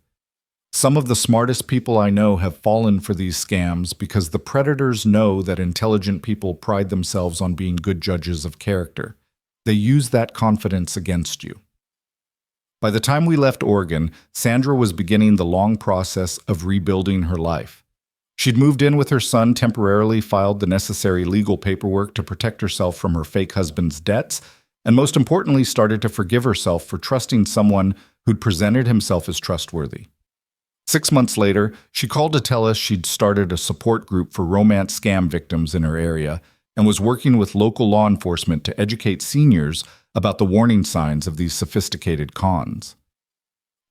Some of the smartest people I know have fallen for these scams because the predators know that intelligent people pride themselves on being good judges of character. They use that confidence against you. By the time we left Oregon, Sandra was beginning the long process of rebuilding her life. She'd moved in with her son, temporarily filed the necessary legal paperwork to protect herself from her fake husband's debts, and most importantly, started to forgive herself for trusting someone who'd presented himself as trustworthy. 6 months later, she called to tell us she'd started a support group for romance scam victims in her area and was working with local law enforcement to educate seniors about the warning signs of these sophisticated cons.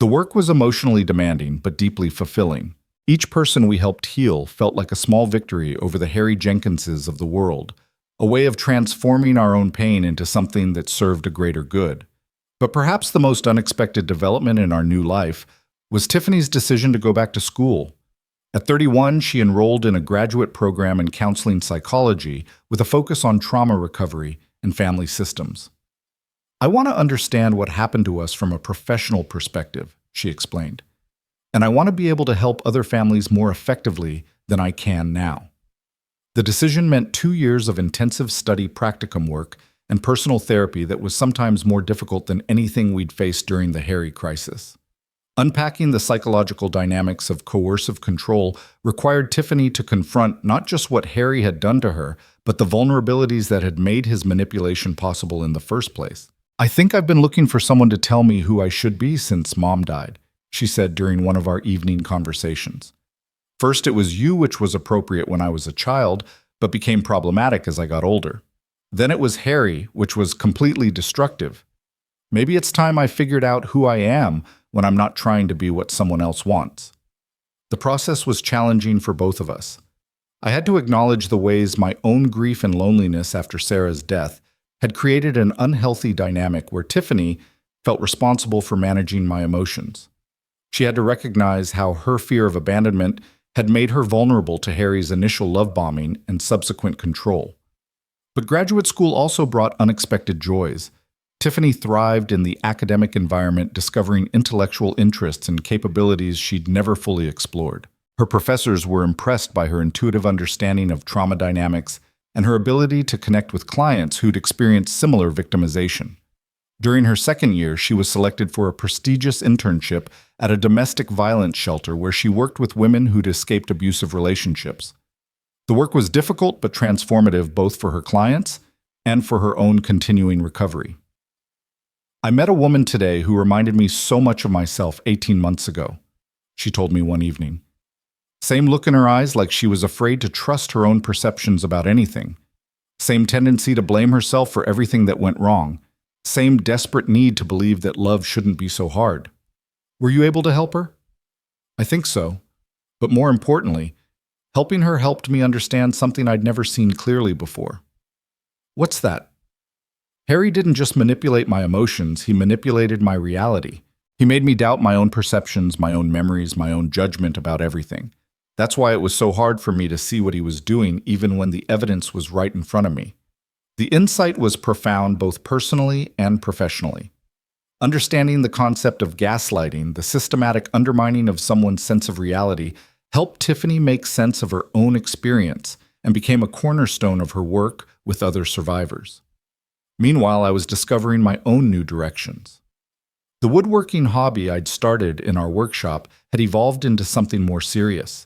The work was emotionally demanding but deeply fulfilling. Each person we helped heal felt like a small victory over the Harry Jenkinses of the world, a way of transforming our own pain into something that served a greater good. But perhaps the most unexpected development in our new life was Tiffany's decision to go back to school. At 31, she enrolled in a graduate program in counseling psychology with a focus on trauma recovery and family systems. "I want to understand what happened to us from a professional perspective," she explained. "And I want to be able to help other families more effectively than I can now." The decision meant 2 years of intensive study practicum work and personal therapy that was sometimes more difficult than anything we'd faced during the Harry crisis. Unpacking the psychological dynamics of coercive control required Tiffany to confront not just what Harry had done to her, but the vulnerabilities that had made his manipulation possible in the first place. "I think I've been looking for someone to tell me who I should be since Mom died," she said during one of our evening conversations. "First it was you, which was appropriate when I was a child, but became problematic as I got older. Then it was Harry, which was completely destructive. Maybe it's time I figured out who I am when I'm not trying to be what someone else wants." The process was challenging for both of us. I had to acknowledge the ways my own grief and loneliness after Sarah's death had created an unhealthy dynamic where Tiffany, felt responsible for managing my emotions. She had to recognize how her fear of abandonment had made her vulnerable to Harry's initial love bombing and subsequent control. But graduate school also brought unexpected joys. Tiffany thrived in the academic environment, discovering intellectual interests and capabilities she'd never fully explored. Her professors were impressed by her intuitive understanding of trauma dynamics and her ability to connect with clients who'd experienced similar victimization. During her second year, she was selected for a prestigious internship at a domestic violence shelter where she worked with women who'd escaped abusive relationships. The work was difficult but transformative both for her clients and for her own continuing recovery. I met a woman today who reminded me so much of myself 18 months ago, she told me one evening. Same look in her eyes, like she was afraid to trust her own perceptions about anything. Same tendency to blame herself for everything that went wrong. Same desperate need to believe that love shouldn't be so hard. Were you able to help her? I think so. But more importantly, helping her helped me understand something I'd never seen clearly before. What's that? Harry didn't just manipulate my emotions, he manipulated my reality. He made me doubt my own perceptions, my own memories, my own judgment about everything. That's why it was so hard for me to see what he was doing, even when the evidence was right in front of me. The insight was profound both personally and professionally. Understanding the concept of gaslighting, the systematic undermining of someone's sense of reality, helped Tiffany make sense of her own experience and became a cornerstone of her work with other survivors. Meanwhile, I was discovering my own new directions. The woodworking hobby I'd started in our workshop had evolved into something more serious.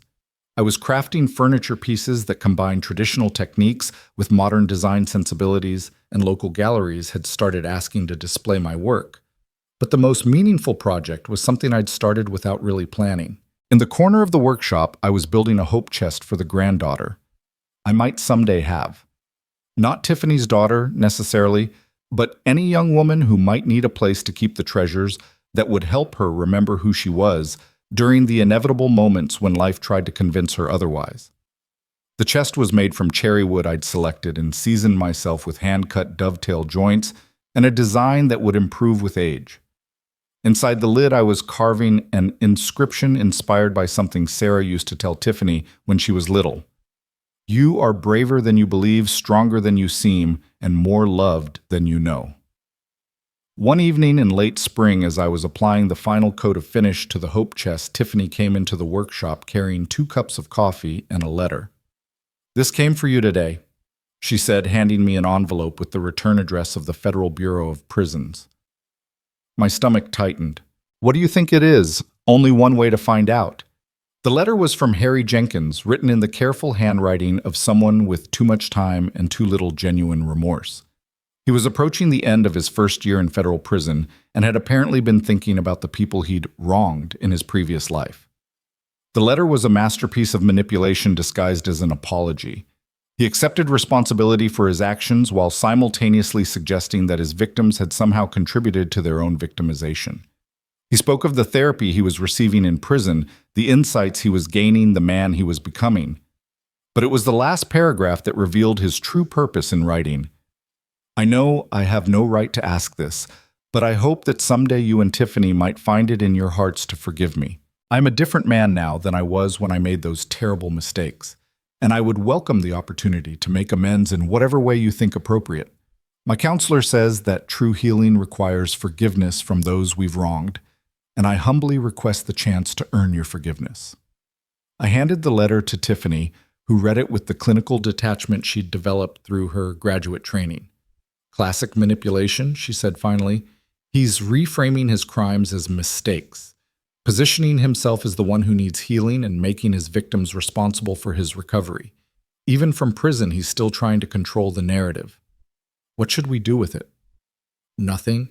I was crafting furniture pieces that combined traditional techniques with modern design sensibilities, and local galleries had started asking to display my work. But the most meaningful project was something I'd started without really planning. In the corner of the workshop, I was building a hope chest for the granddaughter I might someday have. Not Tiffany's daughter, necessarily, but any young woman who might need a place to keep the treasures that would help her remember who she was during the inevitable moments when life tried to convince her otherwise. The chest was made from cherry wood I'd selected and seasoned myself with hand-cut dovetail joints and a design that would improve with age. Inside the lid, I was carving an inscription inspired by something Sarah used to tell Tiffany when she was little. You are braver than you believe, stronger than you seem, and more loved than you know. One evening in late spring, as I was applying the final coat of finish to the hope chest, Tiffany came into the workshop carrying 2 cups of coffee and a letter. This came for you today, she said, handing me an envelope with the return address of the Federal Bureau of Prisons. My stomach tightened. What do you think it is? Only one way to find out. The letter was from Harry Jenkins, written in the careful handwriting of someone with too much time and too little genuine remorse. He was approaching the end of his first year in federal prison and had apparently been thinking about the people he'd wronged in his previous life. The letter was a masterpiece of manipulation disguised as an apology. He accepted responsibility for his actions while simultaneously suggesting that his victims had somehow contributed to their own victimization. He spoke of the therapy he was receiving in prison, the insights he was gaining, the man he was becoming. But it was the last paragraph that revealed his true purpose in writing. I know I have no right to ask this, but I hope that someday you and Tiffany might find it in your hearts to forgive me. I am a different man now than I was when I made those terrible mistakes, and I would welcome the opportunity to make amends in whatever way you think appropriate. My counselor says that true healing requires forgiveness from those we've wronged, and I humbly request the chance to earn your forgiveness. I handed the letter to Tiffany, who read it with the clinical detachment she'd developed through her graduate training. Classic manipulation, she said finally. He's reframing his crimes as mistakes, positioning himself as the one who needs healing and making his victims responsible for his recovery. Even from prison, he's still trying to control the narrative. What should we do with it? Nothing.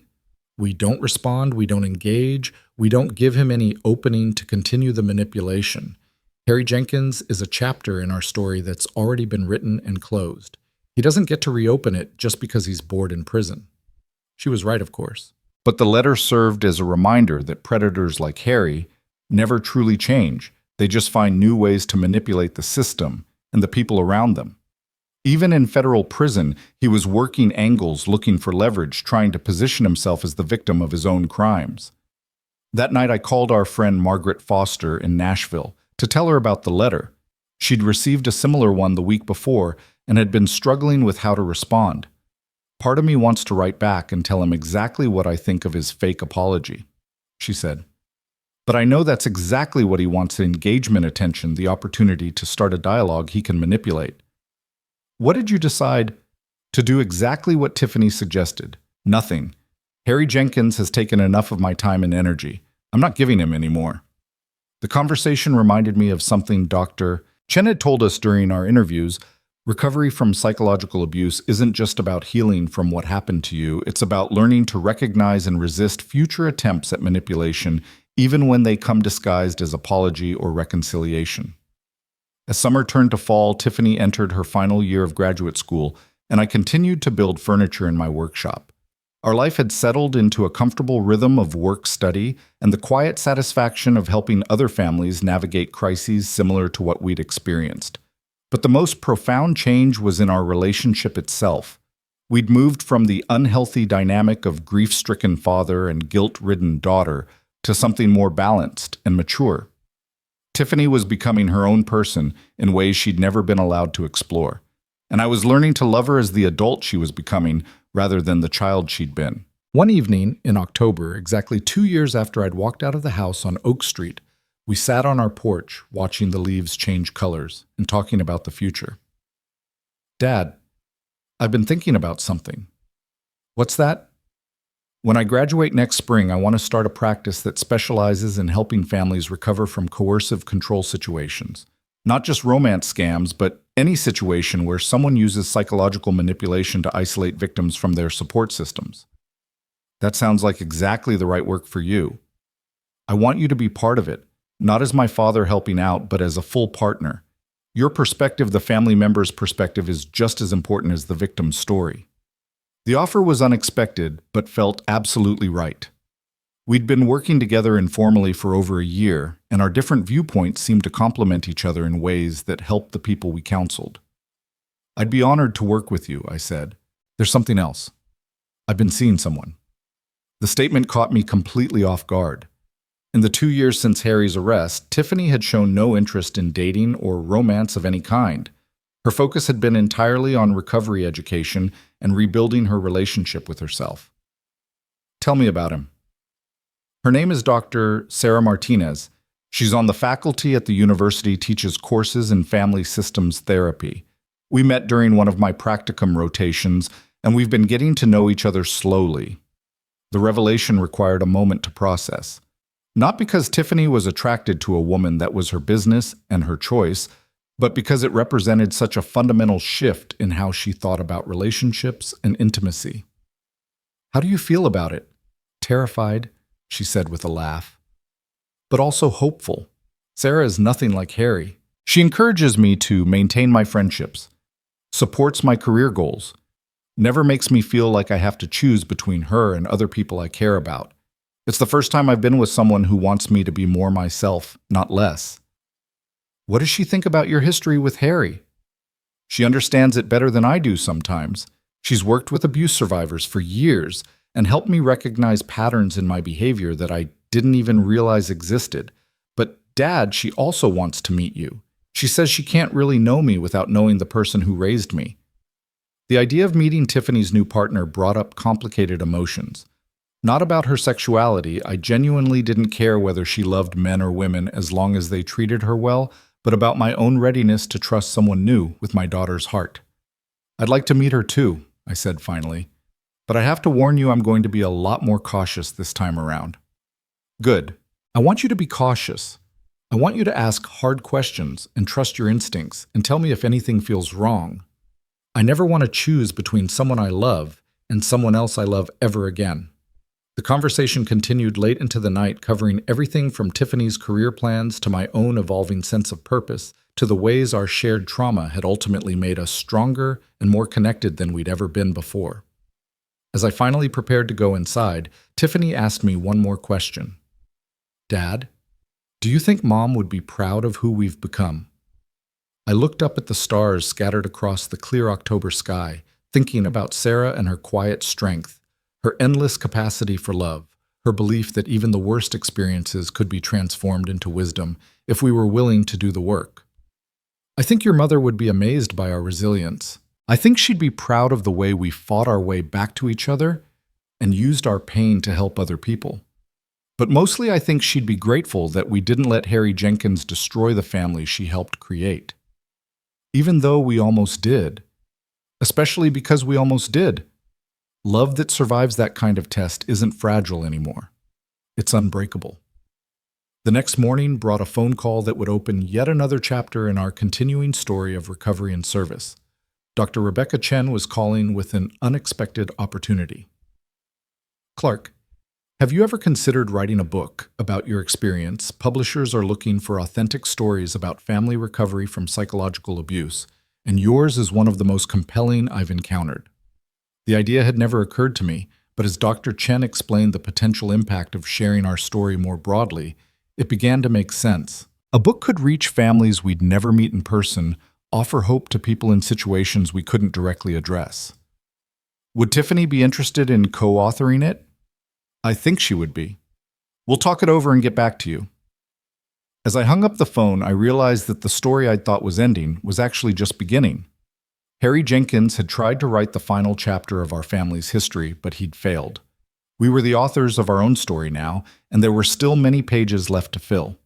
We don't respond, we don't engage, we don't give him any opening to continue the manipulation. Harry Jenkins is a chapter in our story that's already been written and closed. He doesn't get to reopen it just because he's bored in prison. She was right, of course. But the letter served as a reminder that predators like Harry never truly change. They just find new ways to manipulate the system and the people around them. Even in federal prison, he was working angles, looking for leverage, trying to position himself as the victim of his own crimes. That night, I called our friend Margaret Foster in Nashville to tell her about the letter. She'd received a similar one the week before and had been struggling with how to respond. Part of me wants to write back and tell him exactly what I think of his fake apology, she said. But I know that's exactly what he wants: engagement, attention, the opportunity to start a dialogue he can manipulate. What did you decide? To do exactly what Tiffany suggested. Nothing. Harry Jenkins has taken enough of my time and energy. I'm not giving him any more. The conversation reminded me of something Dr. Chen had told us during our interviews. Recovery from psychological abuse isn't just about healing from what happened to you. It's about learning to recognize and resist future attempts at manipulation, even when they come disguised as apology or reconciliation. As summer turned to fall, Tiffany entered her final year of graduate school, and I continued to build furniture in my workshop. Our life had settled into a comfortable rhythm of work-study and the quiet satisfaction of helping other families navigate crises similar to what we'd experienced. But the most profound change was in our relationship itself. We'd moved from the unhealthy dynamic of grief-stricken father and guilt-ridden daughter to something more balanced and mature. Tiffany was becoming her own person in ways she'd never been allowed to explore, and I was learning to love her as the adult she was becoming rather than the child she'd been. One evening in October, exactly 2 years after I'd walked out of the house on Oak Street, we sat on our porch watching the leaves change colors and talking about the future. "Dad, I've been thinking about something." "What's that?" "When I graduate next spring, I want to start a practice that specializes in helping families recover from coercive control situations. Not just romance scams, but any situation where someone uses psychological manipulation to isolate victims from their support systems." "That sounds like exactly the right work for you. I want you to be part of it, not as my father helping out, but as a full partner. Your perspective, the family member's perspective, is just as important as the victim's story." The offer was unexpected, but felt absolutely right. We'd been working together informally for over a year, and our different viewpoints seemed to complement each other in ways that helped the people we counseled. "I'd be honored to work with you," I said. "There's something else. I've been seeing someone." The statement caught me completely off guard. In the 2 years since Harry's arrest, Tiffany had shown no interest in dating or romance of any kind. Her focus had been entirely on recovery education and rebuilding her relationship with herself. "Tell me about him." "Her name is Dr. Sarah Martinez. She's on the faculty at the university, teaches courses in family systems therapy. We met during one of my practicum rotations, and we've been getting to know each other slowly." The revelation required a moment to process. Not because Tiffany was attracted to a woman that was her business and her choice, but because it represented such a fundamental shift in how she thought about relationships and intimacy. "How do you feel about it?" "Terrified," she said with a laugh, "but also hopeful. Sarah is nothing like Harry. She encourages me to maintain my friendships, supports my career goals, never makes me feel like I have to choose between her and other people I care about. It's the first time I've been with someone who wants me to be more myself, not less." "What does she think about your history with Harry?" "She understands it better than I do sometimes. She's worked with abuse survivors for years and helped me recognize patterns in my behavior that I didn't even realize existed. But Dad, she also wants to meet you. She says she can't really know me without knowing the person who raised me." The idea of meeting Tiffany's new partner brought up complicated emotions. Not about her sexuality. I genuinely didn't care whether she loved men or women as long as they treated her well, but about my own readiness to trust someone new with my daughter's heart. "I'd like to meet her too," I said finally. "But I have to warn you, I'm going to be a lot more cautious this time around." "Good. I want you to be cautious. I want you to ask hard questions and trust your instincts and tell me if anything feels wrong. I never want to choose between someone I love and someone else I love ever again." The conversation continued late into the night, covering everything from Tiffany's career plans to my own evolving sense of purpose, to the ways our shared trauma had ultimately made us stronger and more connected than we'd ever been before. As I finally prepared to go inside, Tiffany asked me one more question. "Dad, do you think Mom would be proud of who we've become?" I looked up at the stars scattered across the clear October sky, thinking about Sarah and her quiet strength, her endless capacity for love, her belief that even the worst experiences could be transformed into wisdom if we were willing to do the work. I think your mother would be amazed by our resilience. I think she'd be proud of the way we fought our way back to each other and used our pain to help other people. But mostly I think she'd be grateful that we didn't let Harry Jenkins destroy the family she helped create. Even though we almost did. Especially because we almost did. Love that survives that kind of test isn't fragile anymore. It's unbreakable. The next morning brought a phone call that would open yet another chapter in our continuing story of recovery and service. Dr. Rebecca Chen was calling with an unexpected opportunity. Clark, have you ever considered writing a book about your experience? Publishers are looking for authentic stories about family recovery from psychological abuse, and yours is one of the most compelling I've encountered. The idea had never occurred to me, but as Dr. Chen explained the potential impact of sharing our story more broadly, it began to make sense. A book could reach families we'd never meet in person, offer hope to people in situations we couldn't directly address. Would Tiffany be interested in co-authoring it? I think she would be. We'll talk it over and get back to you. As I hung up the phone, I realized that the story I thought was ending was actually just beginning. Harry Jenkins had tried to write the final chapter of our family's history, but he'd failed. We were the authors of our own story now, and there were still many pages left to fill.